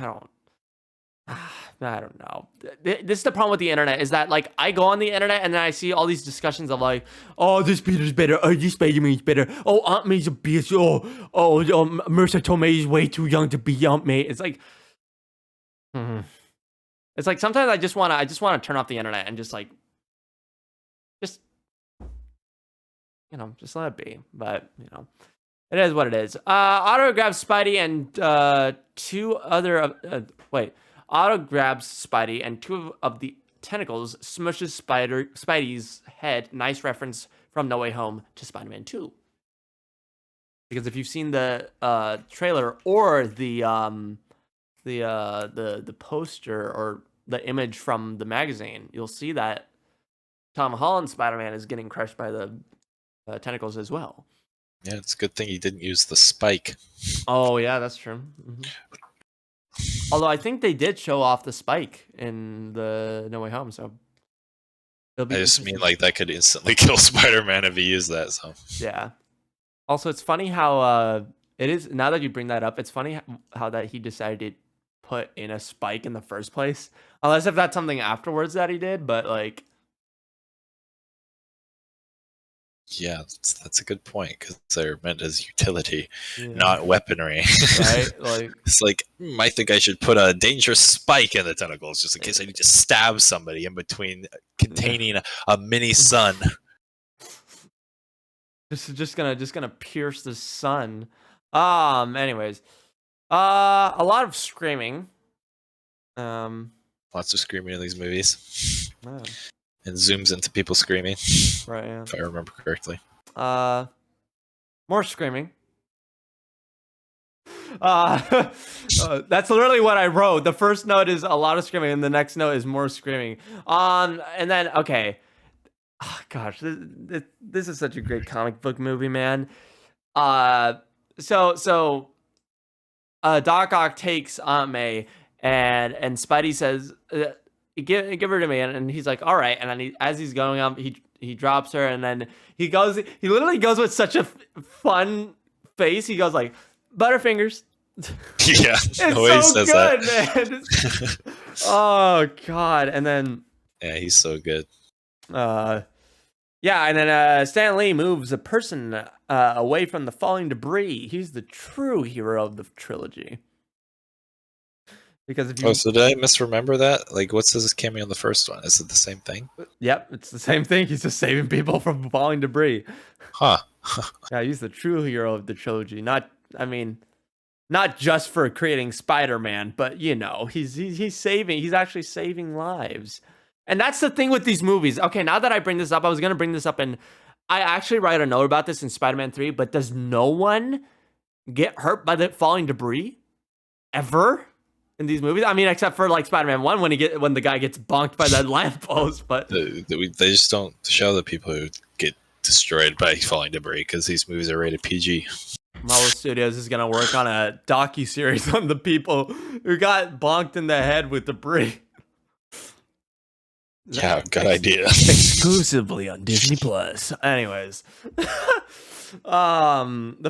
don't know. This is the problem with the internet, is that like I go on the internet and then I see all these discussions of like, oh, this Peter's better, oh, this Spider-Man's better, oh, Aunt May's a bitch, Marisa Tomei is way too young to be Aunt May. It's like, it's like sometimes I just want to turn off the internet and just you know, just let it be. But you know, it is what it is. Otto grabs Spidey and Otto grabs Spidey and two of the tentacles smushes Spidey's head. Nice reference from No Way Home to Spider-Man 2. Because if you've seen the trailer or the poster or the image from the magazine, you'll see that Tom Holland's Spider-Man is getting crushed by the tentacles as well. Yeah, it's a good thing he didn't use the spike. Oh yeah, that's true. Although I think they did show off the spike in the No Way Home, so I just mean like that could instantly kill Spider-Man if he used that. So yeah. Also, it's funny how it is, now that you bring that up, it's funny how that he decided to put in a spike in the first place. Unless if that's something afterwards that he did, but like, yeah, that's a good point, because they're meant as utility, not weaponry. Right? Like, it's like, I think I should put a dangerous spike in the tentacles just in case I need to stab somebody in between containing a mini sun. Just gonna pierce the sun. Anyways, a lot of screaming. Lots of screaming in these movies. Oh. And zooms into people screaming. Right, yeah. If I remember correctly. More screaming. That's literally what I wrote. The first note is a lot of screaming, and the next note is more screaming. And then, okay. Oh, gosh, this is such a great comic book movie, man. So Doc Ock takes Aunt May, and Spidey says, give her to me, and he's like, all right. And then as he's going up, he drops her, and then he literally goes with such a fun face. He goes like, Butterfingers. Yeah, it's so good, man. Oh god. And then yeah, he's so good. Yeah, and then Stan Lee moves a person away from the falling debris. He's the true hero of the trilogy. Because if you... so did I misremember that? Like, what's his cameo in the first one? Is it the same thing? Yep, it's the same thing. He's just saving people from falling debris. Huh. Yeah, he's the true hero of the trilogy. Not just for creating Spider-Man, but you know, he's actually saving lives. And that's the thing with these movies. Okay, now that I bring this up, I was gonna bring this up, and I actually write a note about this in Spider-Man 3. But does no one get hurt by the falling debris ever in these movies? I mean, except for like Spider-Man 1 when the guy gets bonked by that lamppost. But they just don't show the people who get destroyed by falling debris because these movies are rated PG. Marvel Studios is gonna work on a docu-series on the people who got bonked in the head with debris. Yeah, good idea. Exclusively on Disney Plus. Anyways, the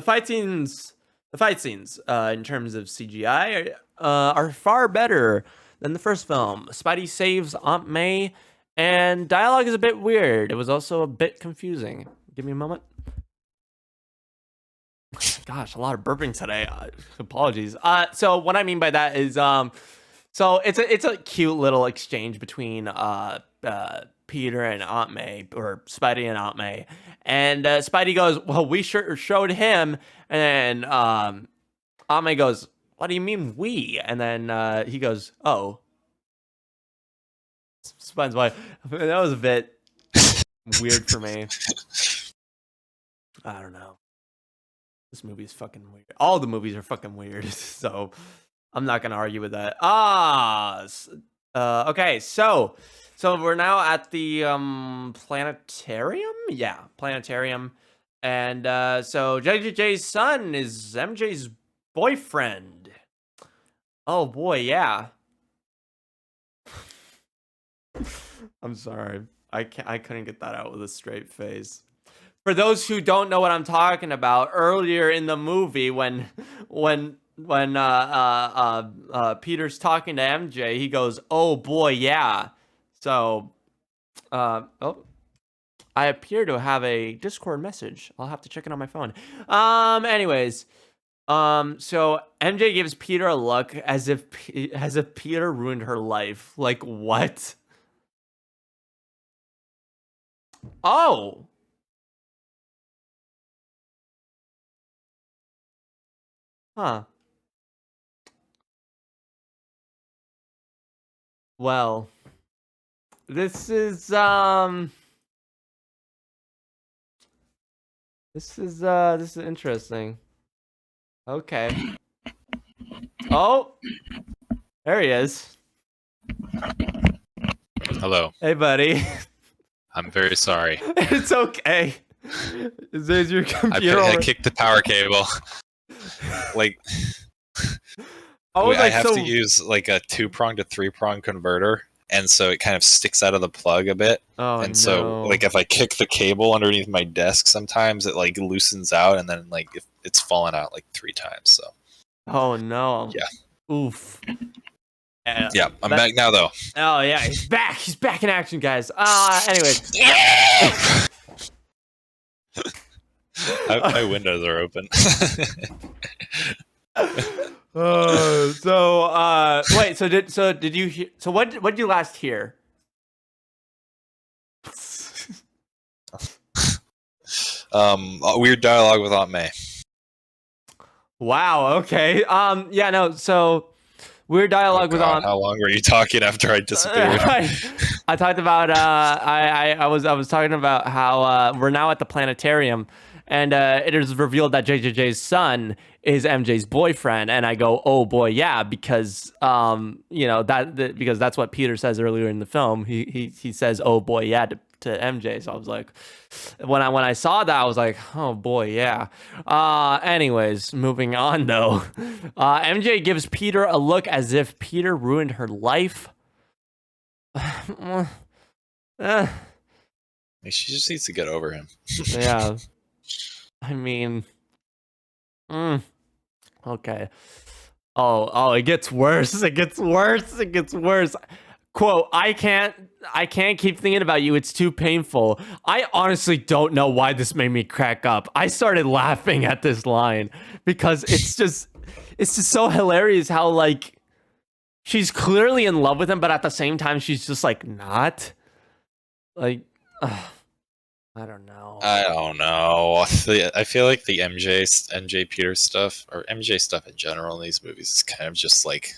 fight scenes The fight scenes, in terms of CGI, are far better than the first film. Spidey saves Aunt May, and dialogue is a bit weird. It was also a bit confusing. Give me a moment. Gosh, a lot of burping today. Apologies. So what I mean by that is, so it's a cute little exchange between Peter and Aunt May, or Spidey and Aunt May, and Spidey goes, "Well, we sure showed him," and Aunt May goes, "What do you mean we?" And then he goes, "Oh." Spidey's like, that was a bit weird for me. I don't know. This movie is fucking weird. All the movies are fucking weird, so I'm not gonna argue with that. Okay, so we're now at the planetarium. Yeah, planetarium, and so JJJ's son is MJ's boyfriend. Oh boy, yeah. I'm sorry, I couldn't get that out with a straight face. For those who don't know what I'm talking about, earlier in the movie, when Peter's talking to MJ, he goes, "Oh boy, yeah." So, oh, I appear to have a Discord message. I'll have to check it on my phone. Anyways, so MJ gives Peter a look as if Peter ruined her life. Like what? Oh. Huh. Well, this is this is interesting. Okay. Oh, there he is. Hello. Hey, buddy. I'm very sorry. It's okay. Is your computer? I kicked the power cable. Like, I have to use like a 2-prong to 3-prong converter, and so it kind of sticks out of the plug a bit. Oh, and so, like, if I kick the cable underneath my desk, sometimes it like loosens out, and then like it's fallen out like 3 times. So. Oh no. Yeah. Oof. Yeah, I'm back now though. Oh yeah, he's back. He's back in action, guys. Anyways. My windows are open. Wait. So did you hear? So what did you last hear? Weird dialogue with Aunt May. Wow. Okay. Yeah. No. So weird dialogue with Aunt. How long were you talking after I disappeared? I talked about. I was talking about how we're now at the planetarium. And it is revealed that JJJ's son is MJ's boyfriend, and I go, "Oh boy, yeah," because because that's what Peter says earlier in the film. He says, "Oh boy, yeah," to MJ. So I was like, when I saw that, I was like, "Oh boy, yeah." Anyways, moving on though, MJ gives Peter a look as if Peter ruined her life. She just needs to get over him. Yeah. I mean, okay. Oh, it gets worse. It gets worse. It gets worse. Quote, I can't keep thinking about you. It's too painful. I honestly don't know why this made me crack up. I started laughing at this line because it's just so hilarious how, like, she's clearly in love with him, but at the same time, she's just like not. Like, I don't know. I feel like the MJ Peter stuff, or MJ stuff in general in these movies, is kind of just like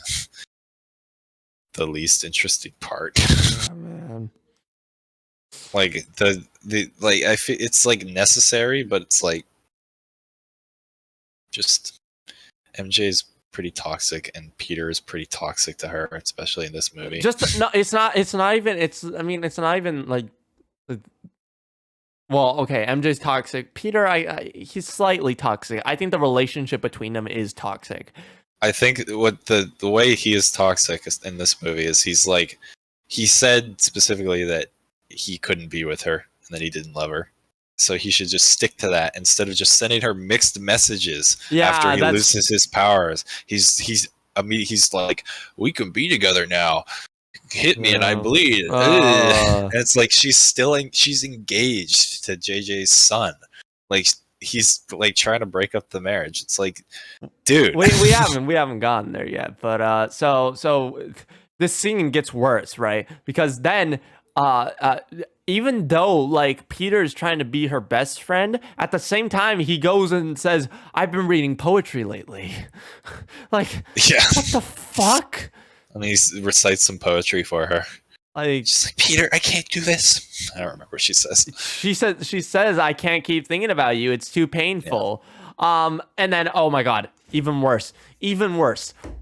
the least interesting part. Oh, man. Like I feel it's like necessary, but it's like just MJ's pretty toxic, and Peter is pretty toxic to her, especially in this movie. It's not even like. Well, okay, MJ's toxic. Peter, he's slightly toxic. I think the relationship between them is toxic. I think what the way he is toxic in this movie is he said specifically that he couldn't be with her and that he didn't love her. So he should just stick to that instead of just sending her mixed messages Yeah, after he loses his powers. He's like, we can be together now. Hit me and I bleed. And it's like she's engaged to JJ's son. Like he's like trying to break up the marriage. It's like, dude, we haven't gotten there yet. But so this scene gets worse, right? Because then even though like Peter's trying to be her best friend, at the same time he goes and says, "I've been reading poetry lately." Like, yeah, what the fuck? And he recites some poetry for her. Like, she's like, Peter, I can't do this. I don't remember what she says. She says, I can't keep thinking about you. It's too painful. Yeah. And then, oh my God, even worse.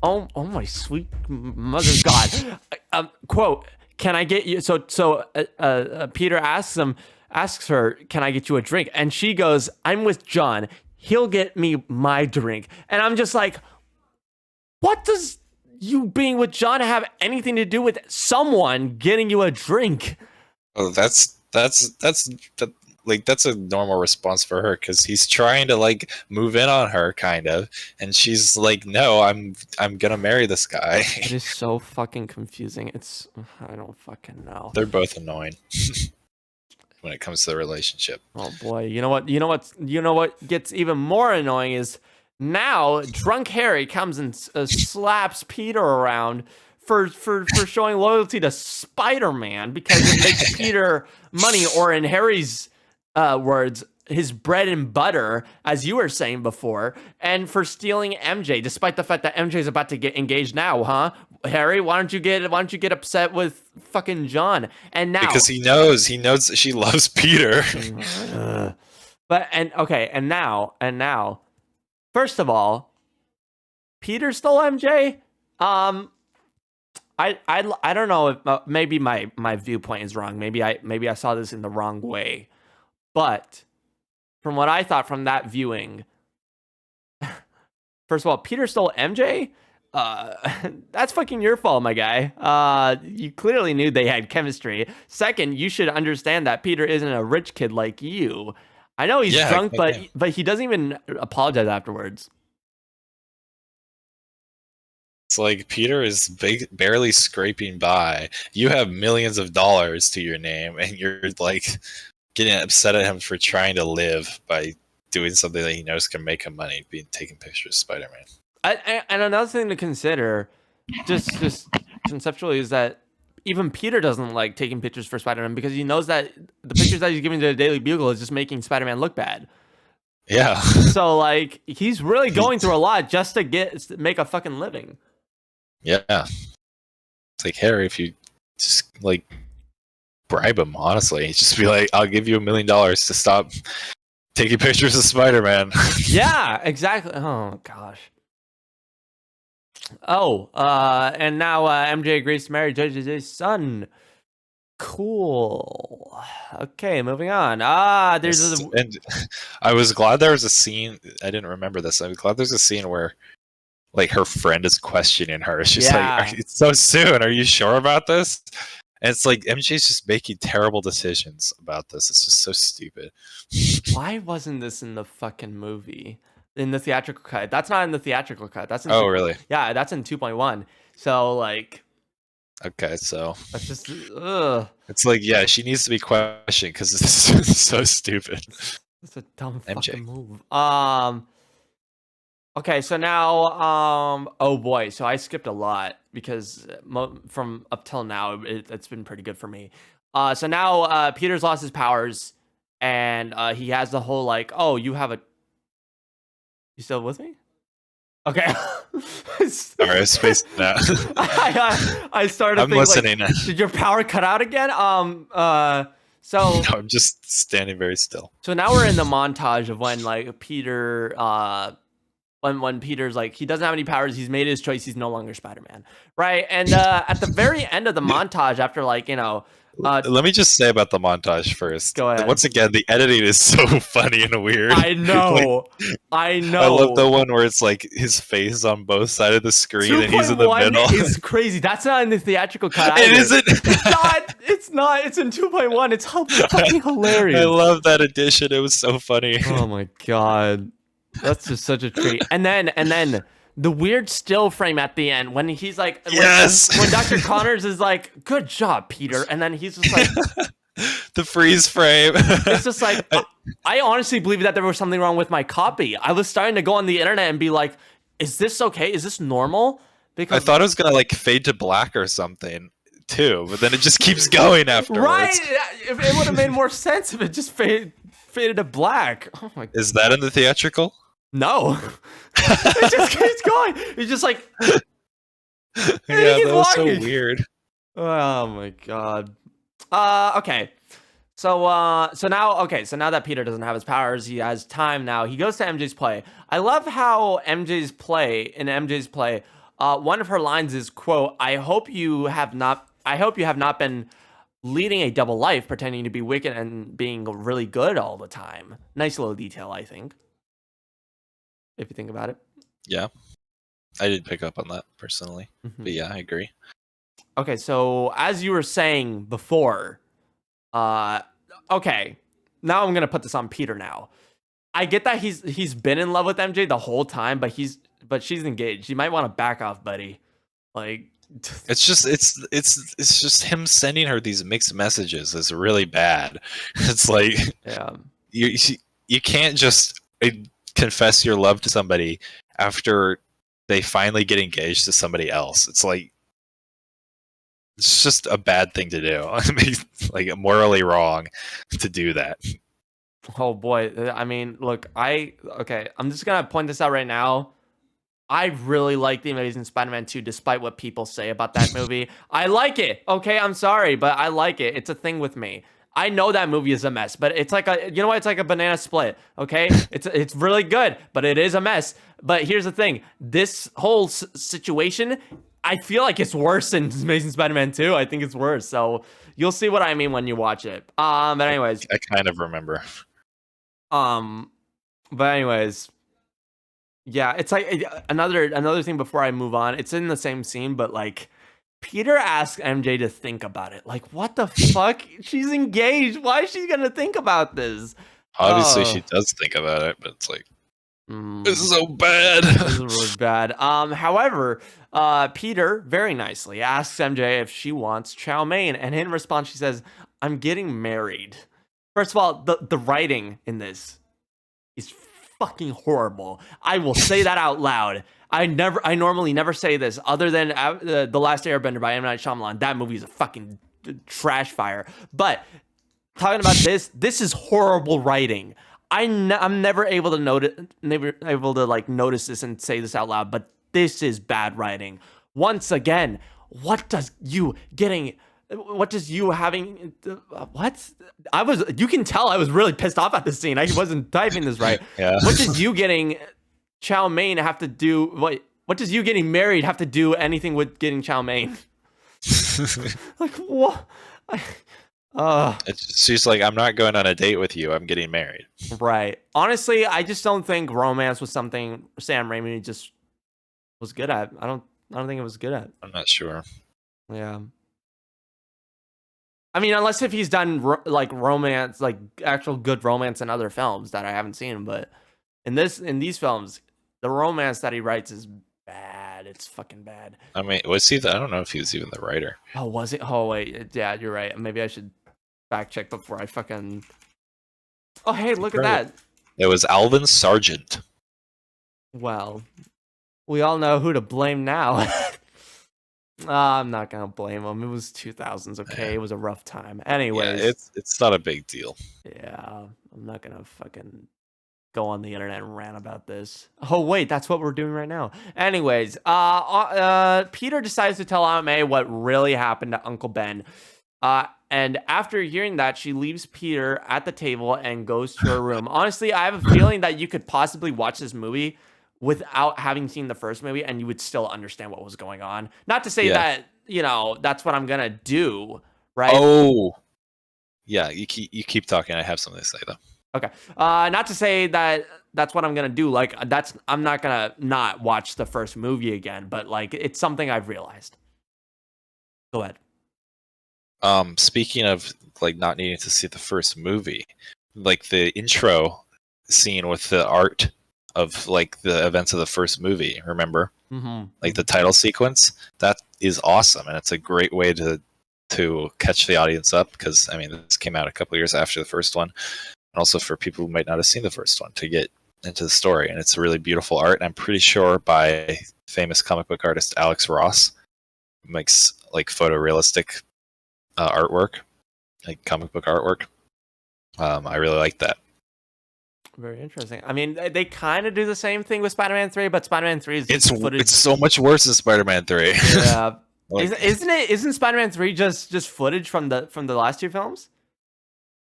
Oh my sweet mother of God. Quote, can I get you? So Peter asks her, can I get you a drink? And she goes, I'm with John. He'll get me my drink. And I'm just like, what does you being with John have anything to do with someone getting you a drink? Oh, that's a normal response for her, because he's trying to like move in on her kind of, and she's like, no, I'm gonna marry this guy. It is so fucking confusing. I don't fucking know. They're both annoying when it comes to the relationship. Oh boy, you know what gets even more annoying is now drunk Harry comes and slaps Peter around for showing loyalty to Spider-Man because it makes Peter money, or in Harry's words, his bread and butter, as you were saying before, and for stealing MJ, despite the fact that MJ is about to get engaged now, huh? Harry, why don't you get upset with fucking John? And now because he knows that she loves Peter. And now, first of all, Peter stole MJ. I don't know if maybe my viewpoint is wrong. Maybe I saw this in the wrong way, but from what I thought from that viewing, first of all, Peter stole MJ. That's fucking your fault, my guy. You clearly knew they had chemistry. Second, you should understand that Peter isn't a rich kid like you. I know he's drunk, but he doesn't even apologize afterwards. It's like Peter is barely scraping by. You have millions of dollars to your name, and you're like getting upset at him for trying to live by doing something that he knows can make him money, being taking pictures of Spider-Man. And another thing to consider, just conceptually, is that even Peter doesn't like taking pictures for Spider-Man because he knows that the pictures that he's giving to the Daily Bugle is just making Spider-Man look bad. Yeah. So like he's really going through a lot just to make a fucking living. Yeah. It's like, Harry, if you just like bribe him, honestly, just be like, I'll give you $1 million to stop taking pictures of Spider-Man. Yeah, exactly. Oh gosh. Oh, and now MJ agrees to marry JJ's son. Cool. Okay, moving on. And I was glad there was a scene. I didn't remember this. I was glad there's a scene where like her friend is questioning her. She's like, it's so soon. Are you sure about this? And it's like MJ's just making terrible decisions about this. It's just so stupid. Why wasn't this in the fucking movie? In the theatrical cut? That's not in the theatrical cut. That's in really? Yeah, that's in 2.1. So like, okay, so that's just it's like, yeah, she needs to be questioned because this is so stupid. It's a dumb fucking move. Okay, so now, oh boy, so I skipped a lot because from up till now, it's been pretty good for me. So now Peter's lost his powers, and he has the whole like, oh, you You still with me? Okay. Sorry, I spaced that. I started. I'm listening. Like, did your power cut out again? So no, I'm just standing very still. So now we're in the montage of when like Peter, when Peter's like he doesn't have any powers, he's made his choice, he's no longer Spider-Man, right? And at the very end of the montage, after like Let me just say about the montage first. Go ahead. Once again, the editing is so funny and weird. I know. I know. I love the one where it's like his face on both sides of the screen and he's in the middle. It's crazy. That's not in the theatrical cut. It isn't. It's not. It's not. It's in 2.1. It's fucking hilarious. I love that edition. It was so funny. Oh my god, that's just such a treat. And then the weird still frame at the end when he's like, yes, when Dr. Connors is like, "Good job, Peter," and then he's just like, the freeze frame. It's just like, I honestly believe that there was something wrong with my copy. I was starting to go on the internet and be like, "Is this okay? Is this normal?" Because I thought it was gonna like fade to black or something too, but then it just keeps going afterwards. Right? It would have made more sense if it just faded to black. Oh my god. Is that in the theatrical? No. It just keeps going. It's just like yeah, that was so weird. Oh my god. Okay. So now that Peter doesn't have his powers, he has time now. He goes to MJ's play. I love how MJ's play, one of her lines is, quote, I hope you have not been leading a double life, pretending to be wicked and being really good all the time. Nice little detail, I think. If you think about it. Yeah. I did pick up on that personally. Mm-hmm. But yeah, I agree. Okay, so as you were saying before, okay, now I'm gonna put this on Peter now. I get that he's been in love with MJ the whole time, but she's engaged. You might want to back off, buddy. Like it's just him sending her these mixed messages is really bad. It's like you can't just confess your love to somebody after they finally get engaged to somebody else. It's like it's just a bad thing to do. I mean, like morally wrong to do that. Oh boy, I mean, look, I'm just gonna point this out right now. I really like The Amazing Spider-Man 2, despite what people say about that movie. I like it. Okay, I'm sorry, but I like it. It's a thing with me. I know that movie is a mess, but it's like it's like a banana split. Okay, it's really good, but it is a mess. But here's the thing: this whole situation, I feel like it's worse than Amazing Spider-Man 2. I think it's worse. So you'll see what I mean when you watch it. But anyways, I kind of remember. But anyways. Yeah, it's like another thing before I move on. It's in the same scene, but like Peter asks MJ to think about it. Like, what the fuck? She's engaged. Why is she gonna think about this? Obviously, she does think about it, but it's like this is so bad. This is really bad. However, Peter very nicely asks MJ if she wants chow mein, and in response, she says, "I'm getting married." First of all, the writing in this is fucking horrible. I will say that out loud. I normally never say this other than The Last Airbender by M. Night Shyamalan. That movie is a fucking trash fire. But talking about this is horrible writing. I'm never able to notice this and say this out loud, but this is bad writing. Once again, what does you having you can tell I was really pissed off at this scene. I wasn't typing this right. Yeah. What does you getting chow mein have to do what does you getting married have to do anything with getting chow mein? Like what? She's like, I'm not going on a date with you, I'm getting married. Right. Honestly, I just don't think romance was something Sam Raimi just was good at. I don't think it was good at. I'm not sure. Yeah. I mean, unless if he's done like romance, like actual good romance in other films that I haven't seen, but in these films, the romance that he writes is bad. It's fucking bad. I mean, was he? I don't know if he was even the writer. Oh, was it? Oh wait, yeah, you're right. Maybe I should fact check before I fucking. Oh hey, look at that. It was Alvin Sargent. Well, we all know who to blame now. I'm not gonna blame him. It was 2000s, okay? It was a rough time. Anyways, yeah, it's not a big deal. Yeah, I'm not gonna fucking go on the internet and rant about this. Oh wait, that's what we're doing right now. Anyways, Peter decides to tell Aunt May what really happened to Uncle Ben. And after hearing that, she leaves Peter at the table and goes to her room. Honestly, I have a feeling that you could possibly watch this movie without having seen the first movie and you would still understand what was going on. Not to say that, that's what I'm going to do right? Oh, yeah. You keep talking. I have something to say though. Okay. Not to say that that's what I'm gonna do. Like I'm not gonna not watch the first movie again, but like it's something I've realized. Go ahead. Speaking of like not needing to see the first movie, like the intro scene with the art of like the events of the first movie, remember? Like the title sequence, that is awesome, and it's a great way to catch the audience up, because I mean this came out a couple of years after the first one, and also for people who might not have seen the first one to get into the story. And it's a really beautiful art, and I'm pretty sure by famous comic book artist Alex Ross, who makes like photorealistic artwork, like comic book artwork. I really like that. Very interesting. I mean, they kind of do the same thing with Spider-Man 3, but Spider-Man 3 is It's footage. it's so much worse than Spider-Man 3. Yeah. Like, Isn't Spider-Man 3 just footage from the last two films?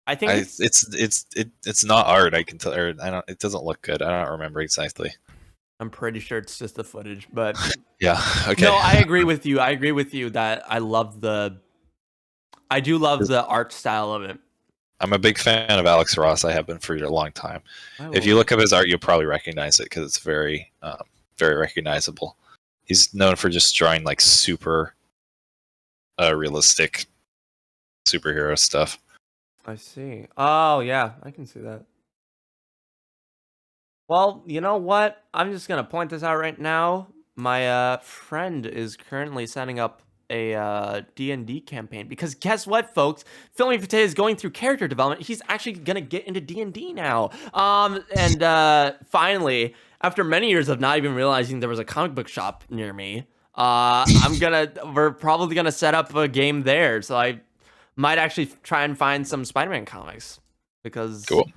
I think it's not art. I can tell. Or I don't. It doesn't look good. I don't remember exactly. I'm pretty sure it's just the footage, but Yeah. Okay. no, I agree with you. I agree with you that I do love the art style of it. I'm a big fan of Alex Ross. I have been for a long time. If you look up his art, you'll probably recognize it because it's very, very recognizable. He's known for just drawing like super realistic superhero stuff. I see. Oh yeah, I can see that. Well, you know what? I'm just gonna point this out right now. My friend is currently setting up a D&D campaign, because guess what, folks? FilmyFateh's is going through character development. He's actually gonna get into D&D now. And finally, after many years of not even realizing there was a comic book shop near me, we're probably gonna set up a game there. So I might actually try and find some Spider-Man comics, because Cool.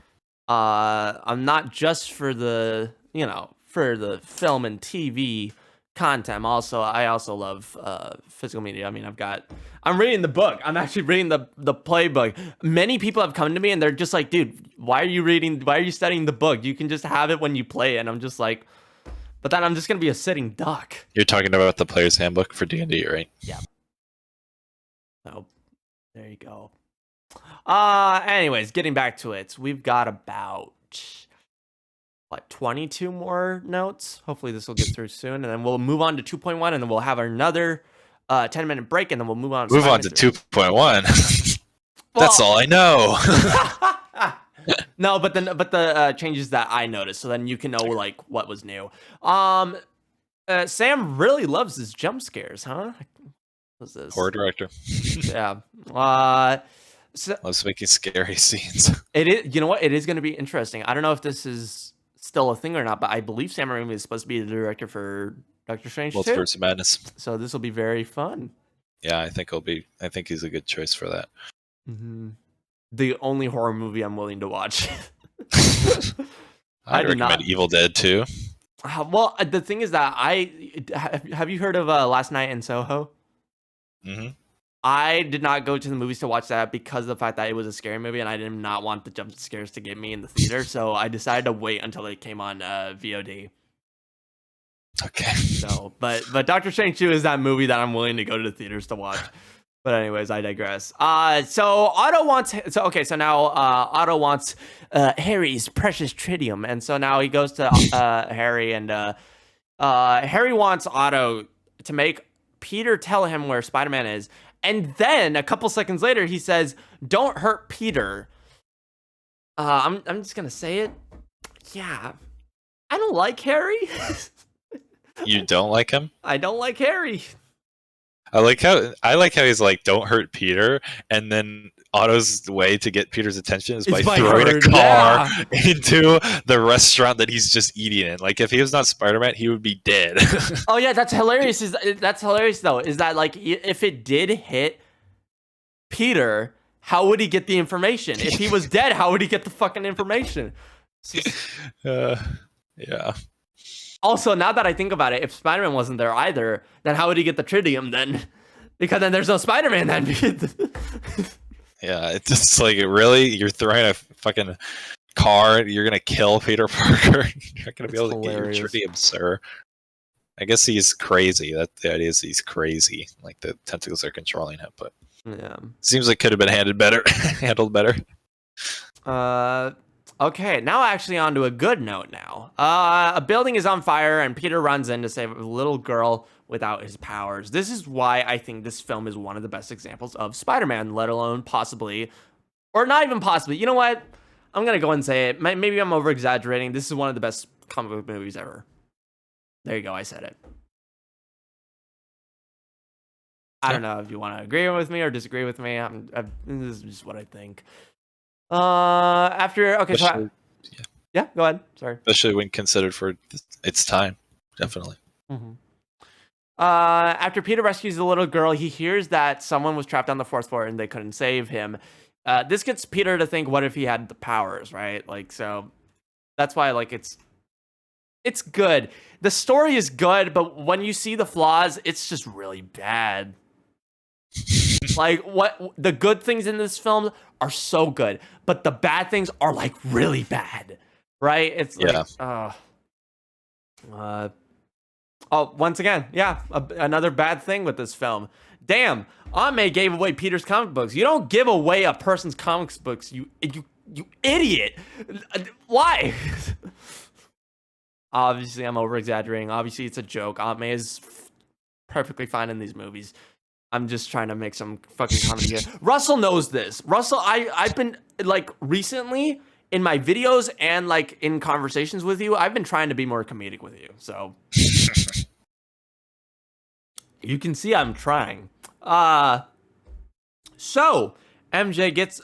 I'm not just for the film and TV content. I also love physical media. I mean, I'm reading the book. I'm actually reading the playbook. Many people have come to me and they're just like, dude, why are you studying the book? You can just have it when you play it. And I'm just like, but then I'm just gonna be a sitting duck. You're talking about the player's handbook for D&D, right? Yeah. So there you go. Anyways, getting back to it, we've got about 22 more notes. Hopefully this will get through soon, and then we'll move on to 2.1, and then we'll have another 10-minute break, and then we'll move on. Move on to 2.1. That's all I know. No, but the changes that I noticed, so then you can know like what was new. Sam really loves his jump scares, huh? What's this? Horror director. Yeah. So, loves making scary scenes. It is. You know what? It is going to be interesting. I don't know if this is still a thing or not, but I believe Sam Raimi is supposed to be the director for Doctor Strange 2. Multiverse of Madness. So this will be very fun. Yeah, I think he's a good choice for that. Mm-hmm. The only horror movie I'm willing to watch. I'd recommend Evil Dead 2. Well, the thing is that have you heard of Last Night in Soho? Mm-hmm. I did not go to the movies to watch that because of the fact that it was a scary movie, and I did not want the jump scares to get me in the theater. So I decided to wait until it came on VOD. Okay. So, but Doctor Strange 2 is that movie that I'm willing to go to the theaters to watch. But anyways, I digress. So Otto wants. So now Otto wants Harry's precious tritium, and so now he goes to Harry, and Harry wants Otto to make Peter tell him where Spider-Man is. And then a couple seconds later, he says, "Don't hurt Peter." I'm just gonna say it. Yeah, I don't like Harry. You don't like him? I don't like Harry. I like how he's like, "Don't hurt Peter," and then Otto's way to get Peter's attention is by throwing a car into the restaurant that he's just eating in. Like, if he was not Spider-Man, he would be dead. Oh yeah, that's hilarious. That's hilarious though. Is that like, if it did hit Peter, how would he get the information? If he was dead, how would he get the fucking information? Yeah. Also, now that I think about it, if Spider-Man wasn't there either, then how would he get the tritium then? Because then there's no Spider-Man then. Yeah, it's just like, really? You're throwing a fucking car, you're gonna kill Peter Parker? You're not gonna be able to get your tritium, sir. I guess he's crazy. The idea is he's crazy. Like, the tentacles are controlling him, but Yeah. Seems like could have been handled better. Okay, now actually on to a good note now. A building is on fire and Peter runs in to save a little girl without his powers. This is why I think this film is one of the best examples of Spider-Man, let alone possibly, or not even possibly. You know what? I'm going to go and say it. Maybe I'm over-exaggerating. This is one of the best comic book movies ever. There you go. I said it. I don't know if you want to agree with me or disagree with me. This is just what I think. Okay, yeah, go ahead. Sorry. Especially when considered for its time, definitely. Mm-hmm. After Peter rescues the little girl, he hears that someone was trapped on the fourth floor and they couldn't save him. This gets Peter to think, what if he had the powers, right? Like, so that's why, like, it's good. The story is good, but when you see the flaws, it's just really bad. Like, what the good things in this film are so good, but the bad things are like really bad, right? It's like, once again, yeah, another bad thing with this film. Damn, Ame gave away Peter's comic books. You don't give away a person's comics books, you idiot. Why? Obviously, I'm over exaggerating. Obviously, it's a joke. Ame is perfectly fine in these movies. I'm just trying to make some fucking comedy here. Russell knows this. Russell, I've been, like, recently in my videos and, like, in conversations with you, I've been trying to be more comedic with you. So you can see I'm trying. So MJ gets,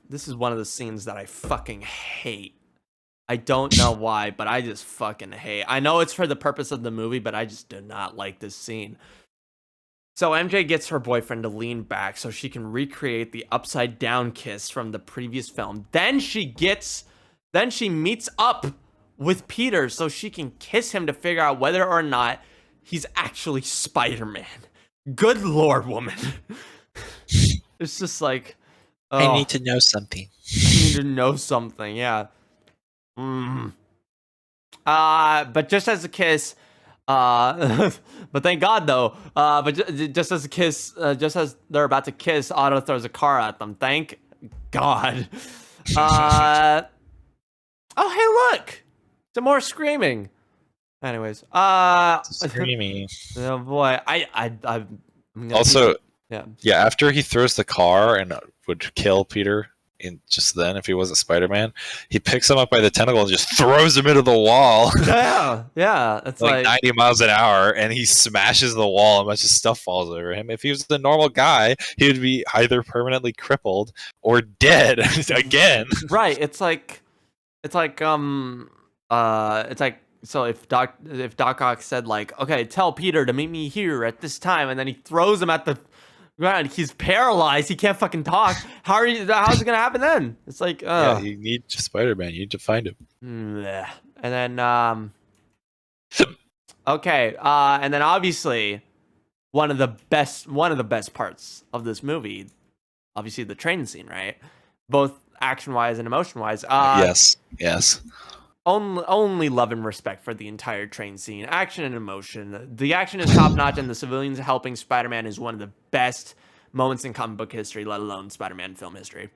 this is one of the scenes that I fucking hate. I don't know why, but I just fucking hate. I know it's for the purpose of the movie, but I just do not like this scene. So MJ gets her boyfriend to lean back so she can recreate the upside down kiss from the previous film. Then she meets up with Peter so she can kiss him to figure out whether or not he's actually Spider-Man. Good Lord, woman. It's just like, I need to know something. I need to know something, yeah. But just as a kiss, but thank God though. But just as a kiss, just as they're about to kiss, Otto throws a car at them. Thank God. Oh hey, look, some more screaming. Anyways, Screaming. Oh boy, I'm also, yeah. After he throws the car and would kill Peter. Just then, if he wasn't Spider-Man, he picks him up by the tentacle and just throws him into the wall. Yeah, it's like 90 miles an hour, and he smashes the wall. And a bunch of stuff falls over him. If he was a normal guy, he would be either permanently crippled or dead again. Right. It's like so if Doc Ock said like, okay, tell Peter to meet me here at this time, and then he throws him at the ground, he's paralyzed, he can't fucking talk. How's it gonna happen then? It's like, yeah, you need Spider-Man. You need to find him. And then okay, and then obviously one of the best parts of this movie, obviously the train scene, right? Both action wise and emotion wise. Yes. Only love and respect for the entire train scene. Action and emotion. The action is top notch, and the civilians helping Spider-Man is one of the best moments in comic book history, let alone Spider-Man film history.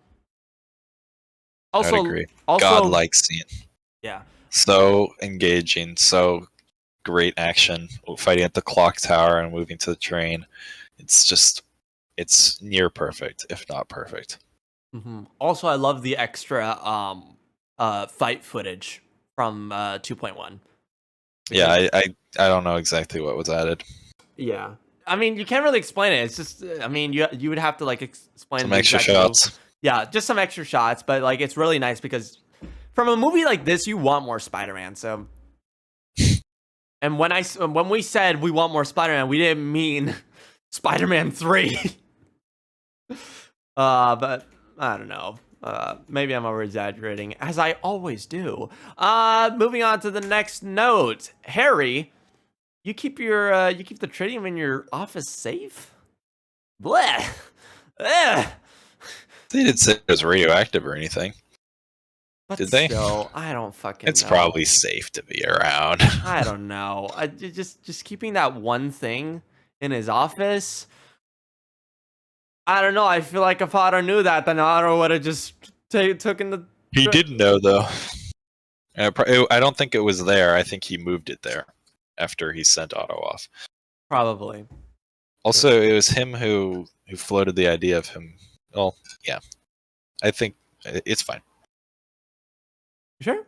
Also, I'd agree. Godlike scene. Yeah. So engaging, so great action, fighting at the clock tower and moving to the train. It's near perfect, if not perfect. Mm-hmm. Also, I love the extra fight footage from 2.1. Yeah, I don't know exactly what was added. Yeah, I mean, you can't really explain it. It's just, I mean, you would have to like explain some extra shots. Yeah, just some extra shots, but like it's really nice because from a movie like this, you want more Spider-Man. So, and when we said we want more Spider-Man, we didn't mean Spider-Man 3. But I don't know. Maybe I'm over exaggerating, as I always do. Moving on to the next note. Harry, you keep the tritium in your office safe? Bleh. Ugh. They didn't say it was radioactive or anything. But did they? Still, I don't fucking know. It's probably safe to be around. I don't know. Just keeping that one thing in his office. I don't know. I feel like if Otto knew that, then Otto would have just taken the. He didn't know though. I don't think it was there. I think he moved it there after he sent Otto off. Probably. Also, it was him who floated the idea of him. Well, yeah, I think it's fine. Sure.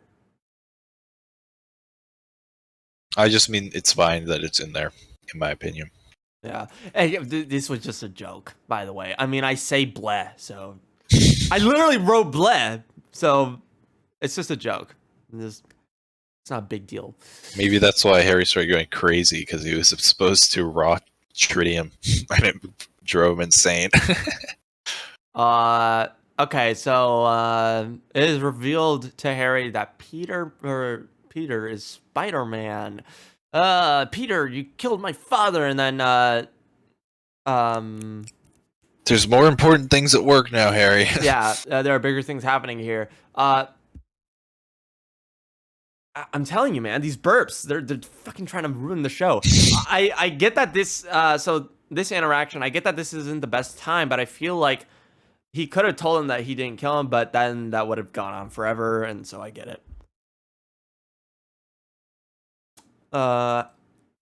I just mean it's fine that it's in there, in my opinion. Yeah. Hey, this was just a joke, by the way. I mean, I say bleh, so I literally wrote bleh, so it's just a joke. It's not a big deal. Maybe that's why Harry started going crazy, because he was exposed to raw tritium and it drove him insane. Okay, so it is revealed to Harry that Peter is Spider-Man. Peter, you killed my father, and then there's more important things at work now, Harry. yeah, there are bigger things happening here. I'm telling you, man, these burps, they're fucking trying to ruin the show. I get that this this interaction, I get that this isn't the best time, but I feel like he could have told him that he didn't kill him, but then that would have gone on forever, and so I get it.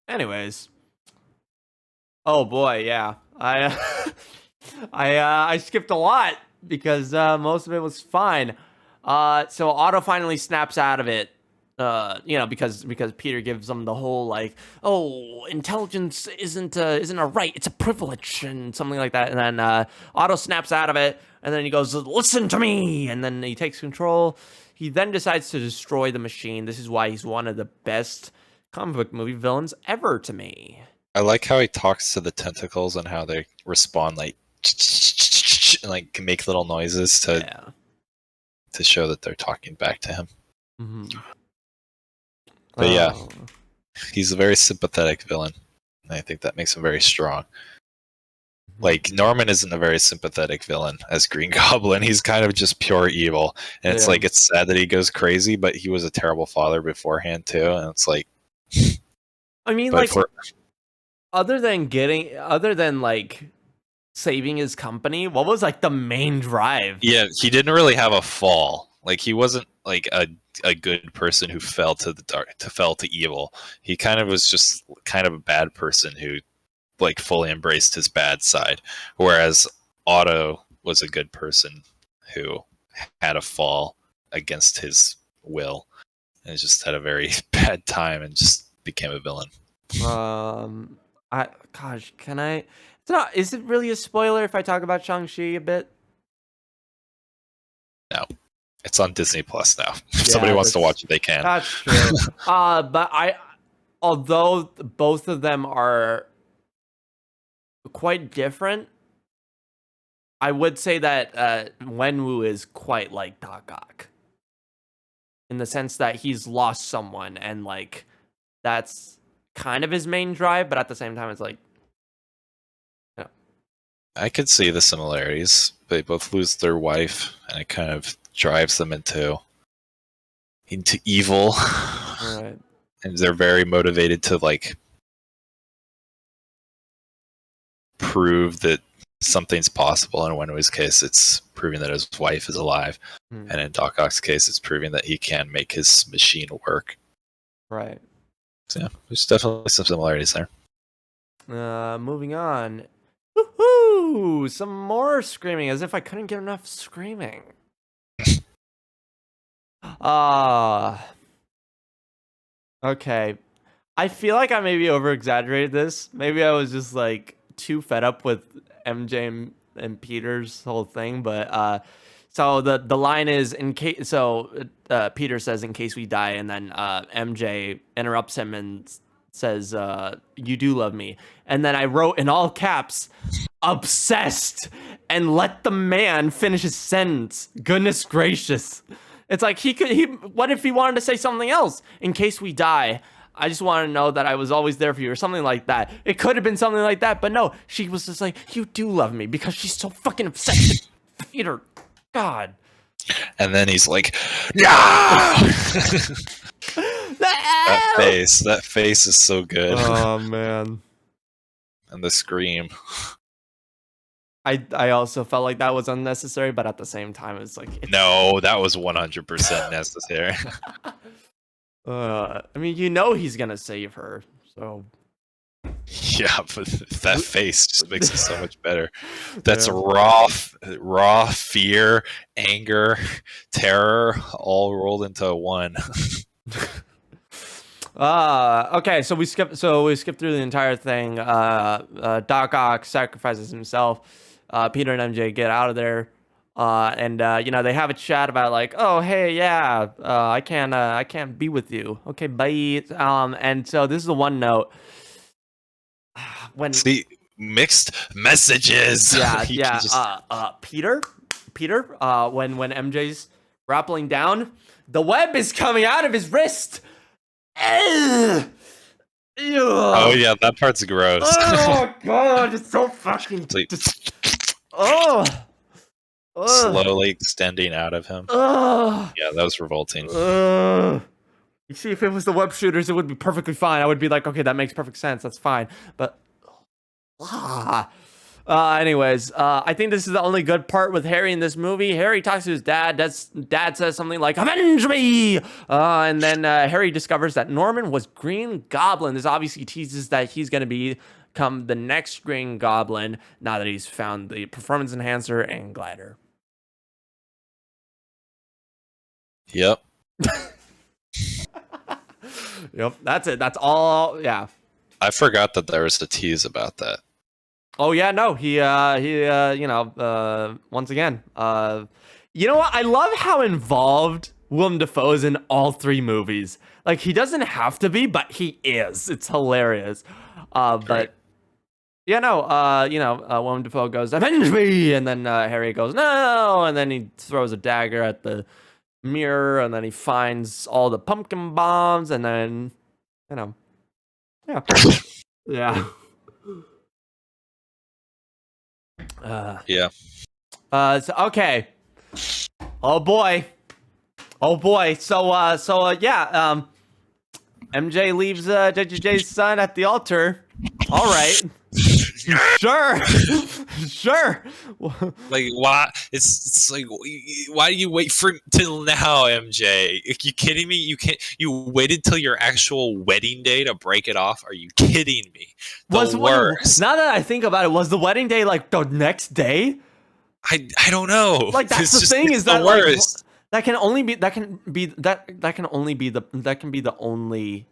Anyways. Oh boy, yeah. I skipped a lot because most of it was fine. So Otto finally snaps out of it. Because Peter gives him the whole like, oh, intelligence isn't a right, it's a privilege, and something like that. And then Otto snaps out of it, and then he goes, listen to me, and then he takes control. He then decides to destroy the machine. This is why he's one of the best comic book movie villains ever to me. I like how he talks to the tentacles and how they respond like and like make little noises to show that they're talking back to him. Mm-hmm. But yeah, he's a very sympathetic villain. And I think that makes him very strong. Like, Norman isn't a very sympathetic villain as Green Goblin. He's kind of just pure evil. And it's like, it's sad that he goes crazy, but he was a terrible father beforehand, too. And it's like... I mean, like, other than, like, saving his company, what was, like, the main drive? Yeah, he didn't really have a fall. Like, he wasn't, like, a good person who fell to the dark, fell to evil. He kind of was just kind of a bad person who, like, fully embraced his bad side. Whereas Otto was a good person who had a fall against his will and just had a very bad time and just became a villain. Can I? It's not. Is it really a spoiler if I talk about Shang-Chi a bit? No. It's on Disney Plus now. If somebody wants to watch it, they can. That's true. But although both of them are quite different, I would say that Wenwu is quite like Doc Ock, in the sense that he's lost someone, and like that's kind of his main drive, but at the same time, it's like, yeah. I could see the similarities. They both lose their wife, and it kind of drives them into evil. Right. And they're very motivated to like prove that something's possible. And in Wenwu's case, it's proving that his wife is alive. And in Doc Ock's case, it's proving that he can make his machine work. Right. So yeah, there's definitely some similarities there. Moving on. Woohoo! Some more screaming, as if I couldn't get enough screaming. Okay. I feel like I maybe over-exaggerated this. Maybe I was just like too fed up with MJ and Peter's whole thing, but so the line is Peter says, in case we die, and then MJ interrupts him and says, you do love me. And then I wrote in all caps, obsessed, and let the man finish his sentence. Goodness gracious. It's like what if he wanted to say something else? In case we die, I just want to know that I was always there for you, or something like that. It could have been something like that, but no, she was just like, you do love me, because she's so fucking obsessed with Peter. God. And then he's like, yeah. That face is so good. Oh man. And the scream. I also felt like that was unnecessary, but at the same time, it's like No, that was 100% necessary. I mean, you know, he's gonna save her, so Yeah, but that face just makes it so much better. That's Yeah. raw fear, anger, terror, all rolled into one. Okay, so we skip through the entire thing. Doc Ock sacrifices himself. Peter and MJ get out of there. And you know, they have a chat about like, oh hey, yeah, I can't be with you. Okay, bye. And so this is the one note when See, mixed messages. yeah, You yeah. can just- Peter, when MJ's grappling down, the web is coming out of his wrist. Ugh. Oh yeah, that part's gross. Oh god, it's so fucking. Like, Oh. slowly extending out of him. Ugh. Yeah, that was revolting. Ugh. You see, if it was the web shooters, it would be perfectly fine. I would be like, okay, that makes perfect sense. That's fine. But anyways, I think this is the only good part with Harry in this movie. Harry talks to his dad. Dad says something like, "Avenge me!" And then Harry discovers that Norman was Green Goblin. This obviously teases that he's going to become the next Green Goblin now that he's found the performance enhancer and glider. Yep. Yep, that's it. That's all. Yeah. I forgot that there was a tease about that. Oh yeah, no, he you know, once again, you know what? I love how involved Willem Dafoe is in all three movies. Like, he doesn't have to be, but he is. It's hilarious. But yeah, no, you know, Willem Dafoe goes, "Avenge me!" And then Harry goes, "No!" And then he throws a dagger at the mirror, and then he finds all the pumpkin bombs, and then, you know, yeah. Yeah. Yeah. So, okay. Oh boy. So yeah. MJ leaves JJJ's son at the altar. All right. Sure. Sure. Like, why? It's like, why do you wait for till now, MJ? Are you kidding me? You waited till your actual wedding day to break it off? Are you kidding me? The worst. Now that I think about it, was the wedding day like the next day? I don't know. Like, that's the thing, is the that like, worst. that can be the only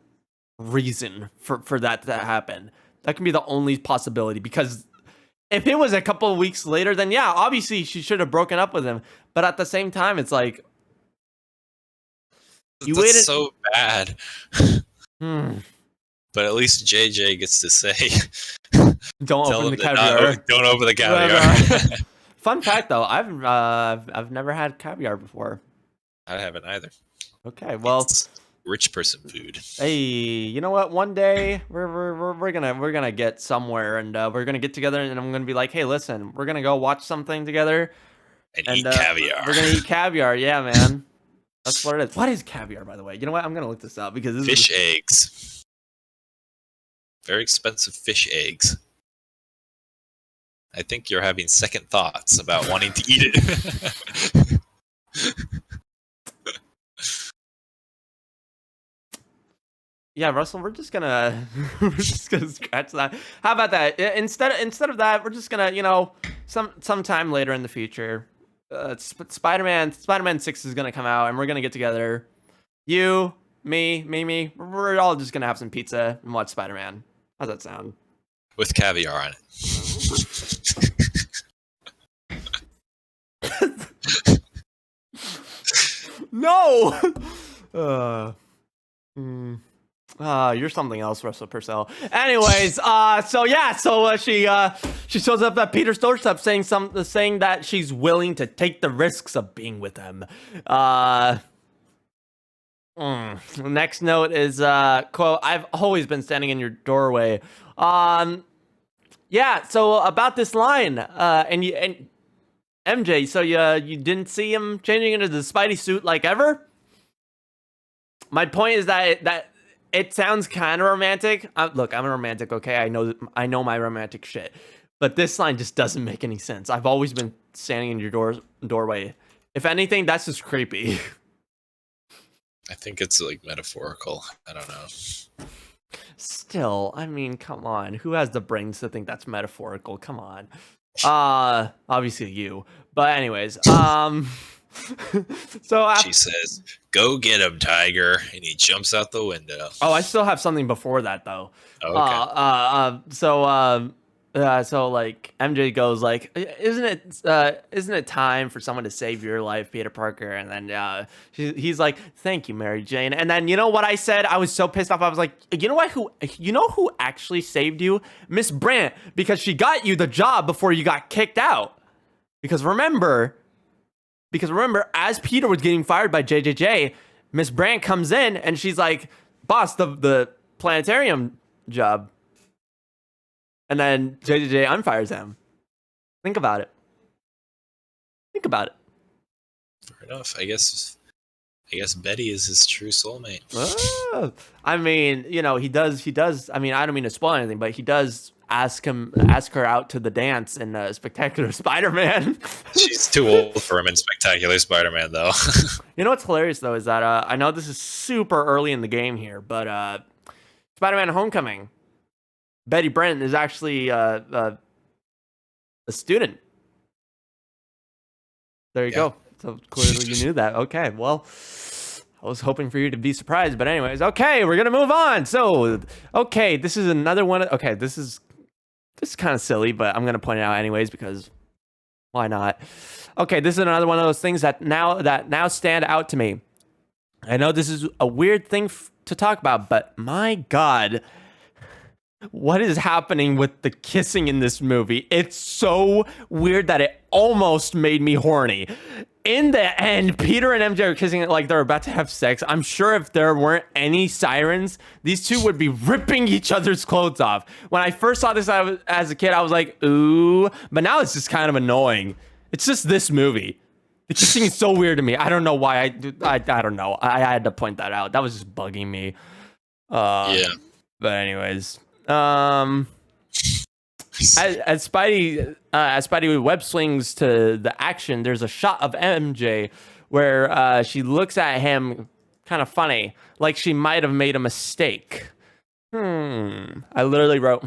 reason for that to happen. That can be the only possibility, because if it was a couple of weeks later, then yeah, obviously she should have broken up with him. But at the same time, it's like, you That's waited so bad. But at least JJ gets to say, Don't tell open the him that caviar. don't open the caviar. Fun fact though, I've never had caviar before. I haven't either. Okay, well, It's rich person food. hey, you know what? One day we're gonna get somewhere, and we're gonna get together, and I'm gonna be like, hey, listen, we're gonna go watch something together And eat caviar. We're gonna eat caviar. Yeah, man. That's what it is. What is caviar, by the way? You know what? I'm gonna look this up, because this Fish eggs. Very expensive fish eggs. I think you're having second thoughts about wanting to eat it. Yeah, Russell, we're just gonna scratch that. How about that? Instead of that, we're just gonna, you know, sometime later in the future, Spider-Man 6 is gonna come out, and we're gonna get together. You, me, Mimi, we're all just gonna have some pizza and watch Spider-Man. How's that sound? With caviar on it. No. You're something else, Russell Purcell. Anyways, she shows up at Peter's doorstep saying that she's willing to take the risks of being with him. Next note is quote, "I've always been standing in your doorway." Yeah, so about this line, and MJ, so you didn't see him changing into the Spidey suit like ever? My point is that it sounds kind of romantic. Look, I'm a romantic, okay? I know my romantic shit. But this line just doesn't make any sense. I've always been standing in your doorway. If anything, that's just creepy. I think it's like metaphorical. I don't know. Still, I mean, come on. Who has the brains to think that's metaphorical? Come on. Obviously you. But anyways, so she says, "Go get him, Tiger," and he jumps out the window. Oh, I still have something before that though. Okay. So like MJ goes like, isn't it time for someone to save your life, Peter Parker? And then he's like, thank you, Mary Jane. And then you know what I said? I was so pissed off. I was like, you know what? You know who actually saved you? Miss Brandt, because she got you the job before you got kicked out. Because remember, as Peter was getting fired by JJJ, Miss Brandt comes in and she's like, boss, the planetarium job. And then JJJ unfires him. Think about it. Fair enough. I guess Betty is his true soulmate. I mean, you know, he does. I mean, I don't mean to spoil anything, but he does ask her out to the dance in Spectacular Spider-Man. She's too old for him in Spectacular Spider-Man, though. You know what's hilarious though is that I know this is super early in the game here, but Spider-Man: Homecoming, Betty Brant is actually a student. There you go. So clearly you knew that. Okay, well, I was hoping for you to be surprised, but anyways, okay, we're gonna move on. So, okay, this is another one. Okay, this is kind of silly, but I'm gonna point it out anyways because why not? Okay, this is another one of those things that now stand out to me. I know this is a weird thing to talk about, but my God, what is happening with the kissing in this movie? It's so weird that it almost made me horny. In the end, Peter and MJ are kissing like they're about to have sex. I'm sure if there weren't any sirens, these two would be ripping each other's clothes off. When I first saw this as a kid, I was like, ooh. But now it's just kind of annoying. It's just this movie. The kissing is so weird to me. I don't know why. I don't know. I had to point that out. That was just bugging me. Yeah. But anyways. As Spidey web swings to the action, there's a shot of MJ where she looks at him kind of funny, like she might have made a mistake. I literally wrote,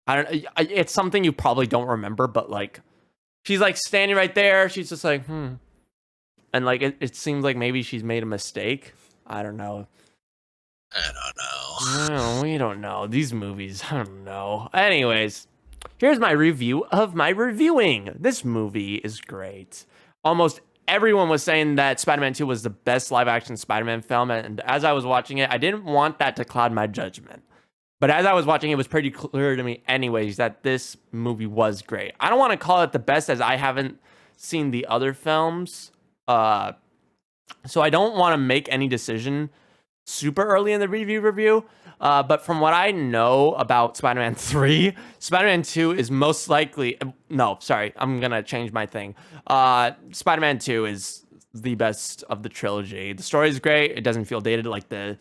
I don't. It's something you probably don't remember, but like, she's like standing right there. She's just like, and like it seems like maybe she's made a mistake. I don't know. No, we don't know. These movies, I don't know. Anyways, here's my review of my reviewing. This movie is great. Almost everyone was saying that Spider-Man 2 was the best live-action Spider-Man film, and as I was watching it, I didn't want that to cloud my judgment. But as I was watching it was pretty clear to me anyways that this movie was great. I don't want to call it the best as I haven't seen the other films, so I don't want to make any decision super early in the review. But from what I know about Spider-Man 3, Spider-Man 2 is most likely... No, sorry. I'm going to change my thing. Spider-Man 2 is the best of the trilogy. The story is great. It doesn't feel dated like the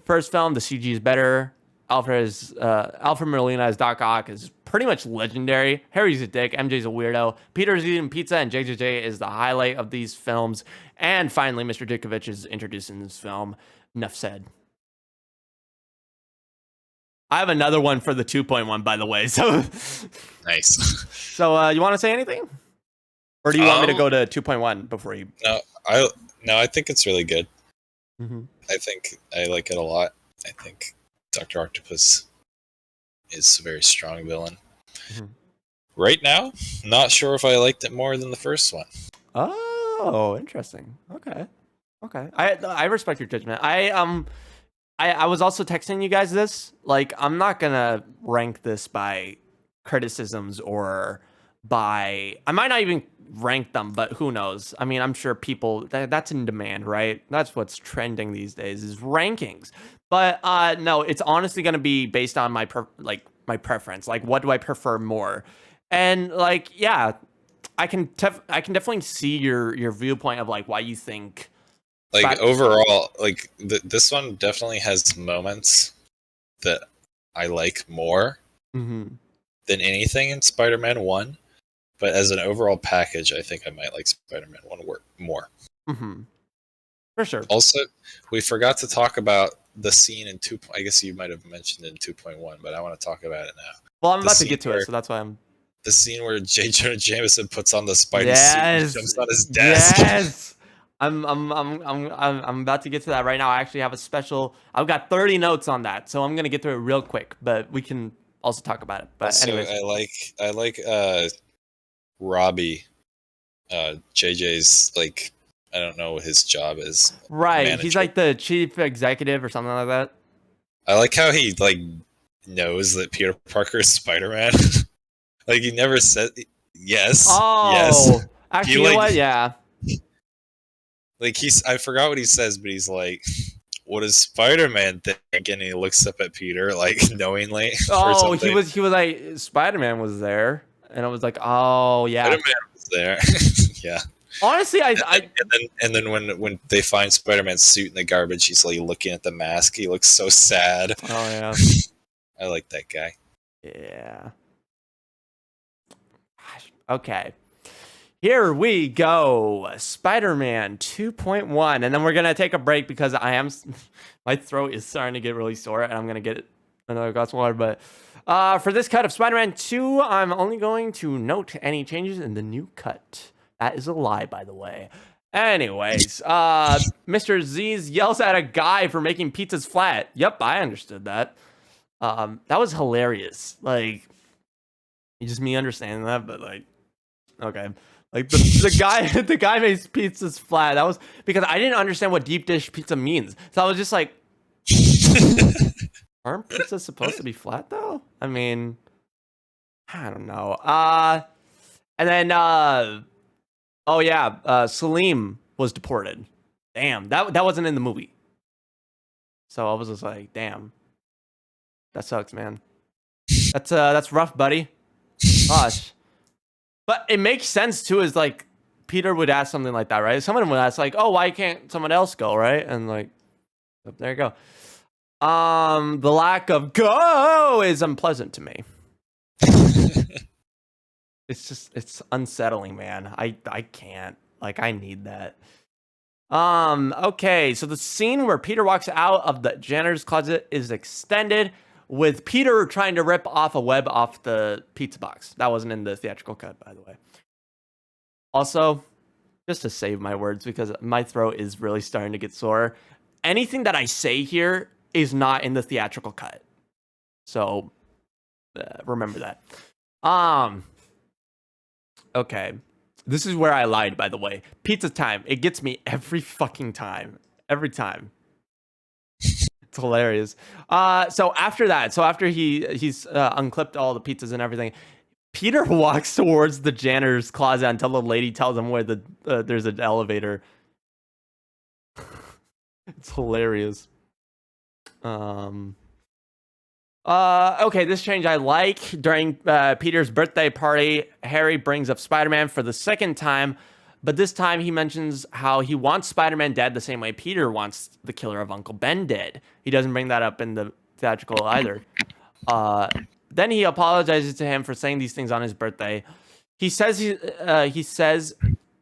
first film. The CG is better. Alfred Molina as Doc Ock is pretty much legendary. Harry's a dick. MJ's a weirdo. Peter's eating pizza, and JJJ is the highlight of these films. And finally, Mr. Djokovic is introduced in this film. Enough said. I have another one for the 2.1, by the way. So nice. So you want to say anything, or do you want me to go to 2.1 before you? No, I think it's really good. I think I like it a lot. I think Dr. Octopus is a very strong villain. Right now, not sure if I liked it more than the first one. Oh, interesting. Okay. I respect your judgment. I was also texting you guys this. Like, I'm not gonna rank this by criticisms or by... I might not even rank them, but who knows? I mean, I'm sure people... That's in demand, right? That's what's trending these days, is rankings. But no, it's honestly gonna be based on my preference. Like, what do I prefer more? And like, yeah, I can definitely see your viewpoint of like why you think. Like overall, like this one definitely has moments that I like more than anything in Spider-Man 1. But as an overall package, I think I might like Spider-Man 1 more. For sure. Also, we forgot to talk about the scene in 2. I guess you might have mentioned in 2.1, but I want to talk about it now. Well, I'm about to get to it, so that's why I'm... The scene where J. Jonah Jameson puts on the Spidey suit and jumps on his desk. Yes! I'm about to get to that right now. I actually have a special... I've got 30 notes on that, so I'm going to get through it real quick, but we can also talk about it. But also, anyways. I like Robbie, JJ's, like, I don't know what his job is. Right, manager. He's like the chief executive or something like that. I like how he, like, knows that Peter Parker is Spider-Man. Like, he never said yes. Oh, yes. Actually, you know what? Yeah. Like, I forgot what he says, but he's like, what does Spider-Man think? And he looks up at Peter, like, knowingly. Oh, he was like, Spider-Man was there. And I was like, oh, yeah. Spider-Man was there. Yeah. Honestly, and then when they find Spider-Man's suit in the garbage, he's like looking at the mask. He looks so sad. Oh, yeah. I like that guy. Yeah. Okay. Here we go. Spider-Man 2.1. And then we're going to take a break because my throat is starting to get really sore and I'm going to get another glass of water. But for this cut of Spider-Man 2, I'm only going to note any changes in the new cut. That is a lie, by the way. Anyways, Mr. Z's yells at a guy for making pizzas flat. Yep, I understood that. That was hilarious. Like, just me understanding that, but like, okay. Like the guy makes pizzas flat. That was because I didn't understand what deep dish pizza means. So I was just like, aren't pizzas supposed to be flat though? I mean, I don't know. And then oh yeah, Salim was deported. Damn, that wasn't in the movie. So I was just like, damn. That sucks, man. That's rough, buddy. Gosh. But it makes sense too, is like Peter would ask something like that, right? Someone would ask like, oh, why can't someone else go, right? And like, there you go. The lack of go is unpleasant to me. It's unsettling, man. I can't. Like, I need that. Okay, so the scene where Peter walks out of the janitor's closet is extended with Peter trying to rip off a web off the pizza box. That wasn't in the theatrical cut, by the way. Also, just to save my words, because my throat is really starting to get sore, anything that I say here is not in the theatrical cut. So, remember that. Okay. This is where I lied, by the way. Pizza time. It gets me every fucking time. Every time. It's hilarious. So after he's unclipped all the pizzas and everything, Peter walks towards the janitor's closet until the lady tells him where there's an elevator. It's hilarious. Okay, this change I like. During Peter's birthday party, Harry brings up Spider-Man for the second time, but this time he mentions how he wants Spider-Man dead the same way Peter wants the killer of Uncle Ben dead. He doesn't bring that up in the theatrical either. Then he apologizes to him for saying these things on his birthday. He says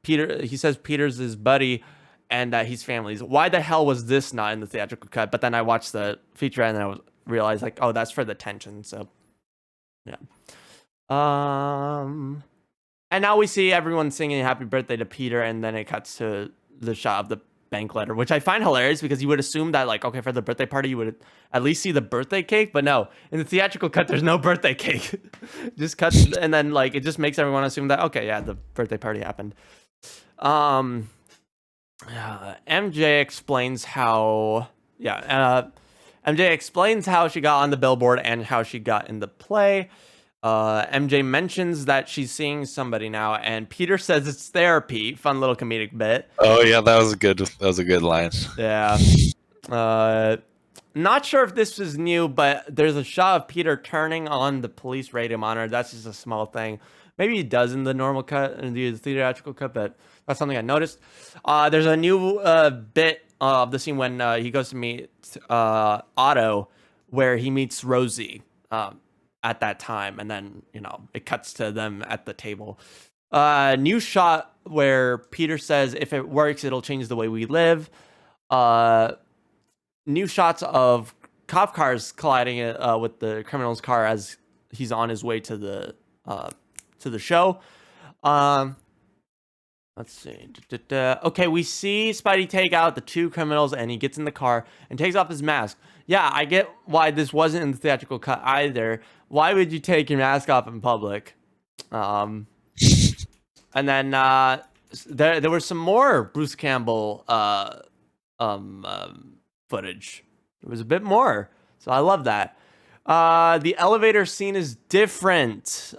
Peter's his buddy and that he's family's. Why the hell was this not in the theatrical cut? But then I watched the feature and I realized like, oh, that's for the tension. So yeah. And now we see everyone singing happy birthday to Peter, and then it cuts to the shot of the bank letter, which I find hilarious because you would assume that, like, okay, for the birthday party, you would at least see the birthday cake, but no, in the theatrical cut, there's no birthday cake. Just cuts, and then, like, it just makes everyone assume that, okay, yeah, the birthday party happened. MJ explains how, MJ explains how she got on the billboard and how she got in the play. MJ mentions that she's seeing somebody now, and Peter says it's therapy. Fun little comedic bit. Oh yeah, that was a good line. Yeah. Not sure if this was new, but there's a shot of Peter turning on the police radio monitor. That's just a small thing. Maybe he does in the normal cut, in the theatrical cut, but that's something I noticed. There's a new bit of the scene when he goes to meet Otto, where he meets Rosie at that time, and then it cuts to them at the table. New shot where Peter says, "If it works, it'll change the way we live." New shots of cop cars colliding with the criminal's car as he's on his way to the show. Let's see. Okay, we see Spidey take out the two criminals, and he gets in the car and takes off his mask. Yeah, I get why this wasn't in the theatrical cut either. Why would you take your mask off in public? And then there was some more Bruce Campbell footage. It was a bit more, so I love that. The elevator scene is different.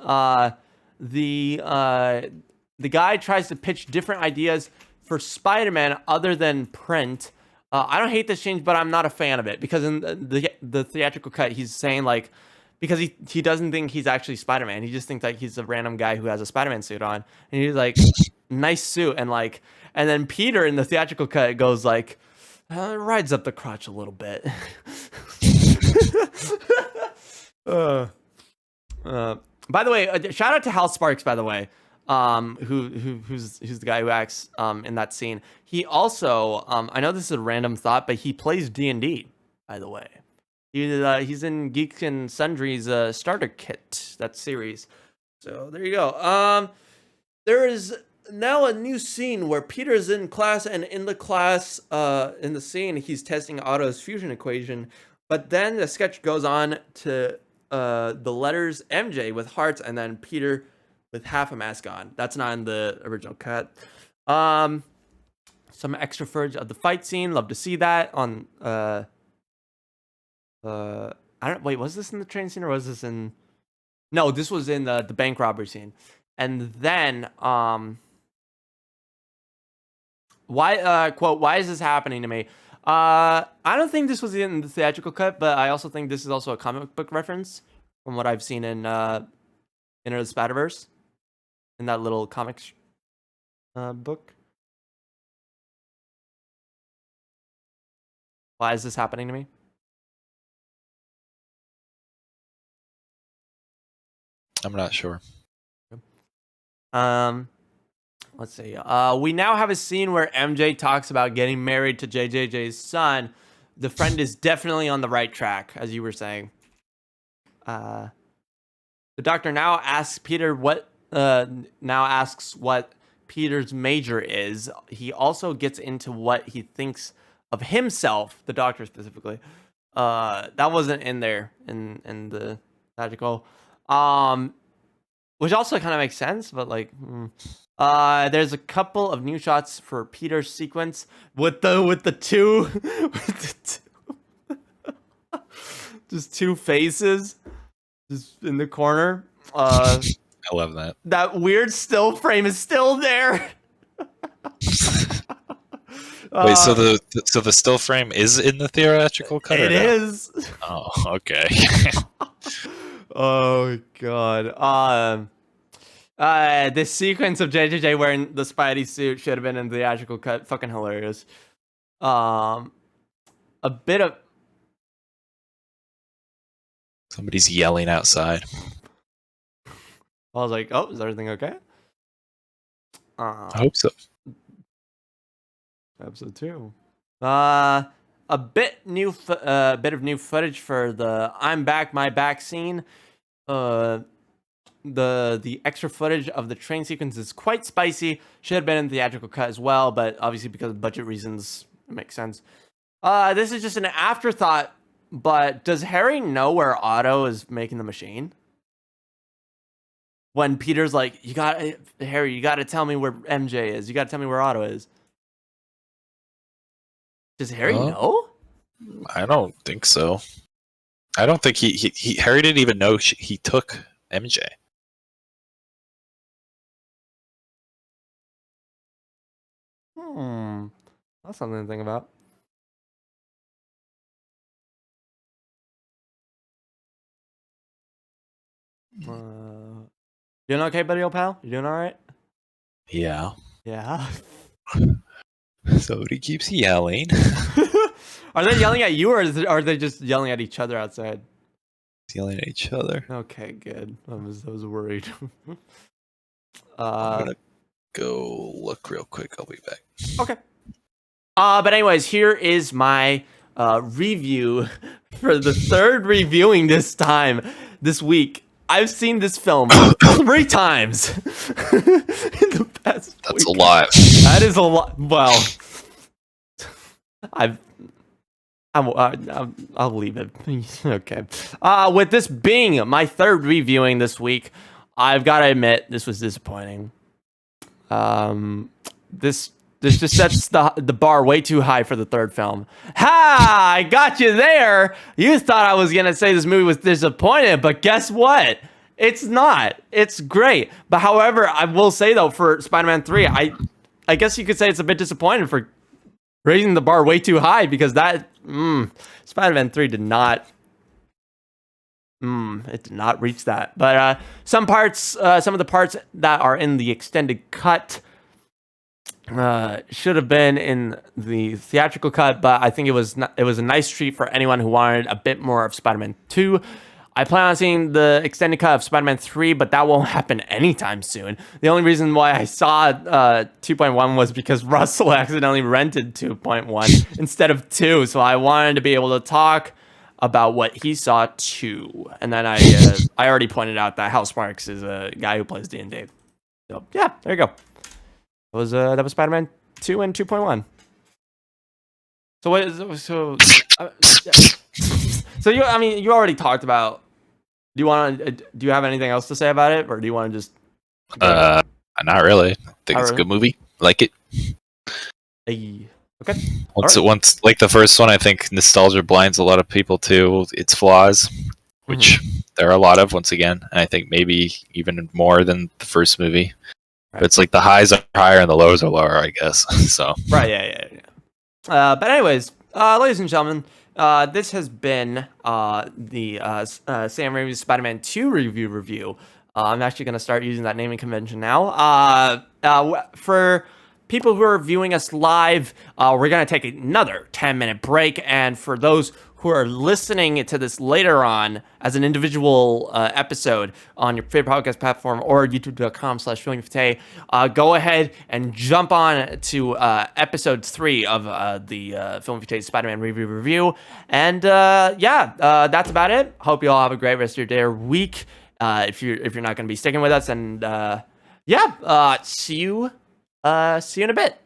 The guy tries to pitch different ideas for Spider-Man other than print. I don't hate this change, but I'm not a fan of it, because in the theatrical cut, he's saying, like, because he doesn't think he's actually Spider-Man. He just thinks like he's a random guy who has a Spider-Man suit on, and he's like, nice suit, and then Peter in the theatrical cut goes like, rides up the crotch a little bit. By the way, shout out to Hal Sparks, by the way, who's the guy who acts in that scene. He also, I know this is a random thought, but he plays D&D, by the way. He's in Geek and Sundry's starter kit, that series. So there you go. There is now a new scene where Peter's in class, and in the class, in the scene, he's testing Otto's fusion equation. But then the sketch goes on to the letters MJ with hearts, and then Peter with half a mask on. That's not in the original cut. Some extra footage of the fight scene. Love to see that on. Wait, was this in the train scene, or was this in? No, this was in the bank robbery scene. And then why is this happening to me? I don't think this was in the theatrical cut, but I also think this is also a comic book reference from what I've seen in Into the Spider-Verse, in that little comics book. Why is this happening to me? I'm not sure. Let's see. We now have a scene where MJ talks about getting married to JJJ's son. The friend is definitely on the right track, as you were saying. The doctor now asks what Peter's major is. He also gets into what he thinks of himself, the doctor specifically. That wasn't in there in the magical. Which also kind of makes sense, but like, there's a couple of new shots for Peter's sequence with the two, just two faces, just in the corner. I love that. That weird still frame is still there. Wait, so the still frame is in the theatrical cut? It is. Oh, okay. Oh god. This sequence of JJJ wearing the Spidey suit should have been in the theatrical cut. Fucking hilarious. A bit of Somebody's yelling outside. I was like, oh, is everything okay? I hope so. Episode 2. A bit of new footage for the "I'm back, my back" scene. The extra footage of the train sequence is quite spicy. Should have been in the theatrical cut as well, but obviously because of budget reasons, it makes sense. This is just an afterthought, but does Harry know where Otto is making the machine? When Peter's like, Harry, you gotta tell me where MJ is. You gotta tell me where Otto is. Does Harry know? I don't think so. I don't think he Harry didn't even know he took MJ. That's something to think about. Doing okay, buddy, old pal? You doing all right? Yeah. Yeah. Somebody keeps yelling. Are they yelling at you, or are they just yelling at each other outside? Yelling at each other. Okay, good. I was worried. I'm gonna go look real quick. I'll be back. Okay. But anyways, here is my review for the third reviewing this week. I've seen this film 3 times in the past That's week. a lot. That is a lot. Well, I'll leave it. Okay. With this being my third reviewing this week, I've got to admit this was disappointing. This just sets the bar way too high for the third film. Ha! I got you there. You thought I was gonna say this movie was disappointing, but guess what? It's not. It's great. But however, I will say though, for Spider-Man 3, I guess you could say it's a bit disappointing for raising the bar way too high, because that Spider-Man 3 did not. It did not reach that. But some of the parts that are in the extended cut should have been in the theatrical cut, but I think it was a nice treat for anyone who wanted a bit more of Spider-Man 2. I plan on seeing the extended cut of Spider-Man 3, but that won't happen anytime soon. The only reason why I saw 2.1 was because Russell accidentally rented 2.1 instead of 2, so I wanted to be able to talk about what he saw too. And then I already pointed out that Hal Sparks is a guy who plays D&D. So yeah, there you go. That was Spider-Man 2 and 2.1. So you already talked about. Do you have anything else to say about it, or do you want to just? Not really. I think it's a good movie. Like it. Okay. Once like the first one, I think nostalgia blinds a lot of people to its flaws, which there are a lot of. Once again, and I think maybe even more than the first movie. Right. But it's like the highs are higher and the lows are lower, I guess. So right, yeah. But anyways, ladies and gentlemen, this has been the Sam Raimi's Spider-Man 2 review. I'm actually going to start using that naming convention now. For people who are viewing us live, we're going to take another 10-minute break. And for those who are listening to this later on as an individual episode on your favorite podcast platform or youtube.com/FilmyFateh, go ahead and jump on to episode 3 of the FilmyFateh's Spider-Man review. And that's about it. Hope you all have a great rest of your day or week. If you're not going to be sticking with us, and see you in a bit.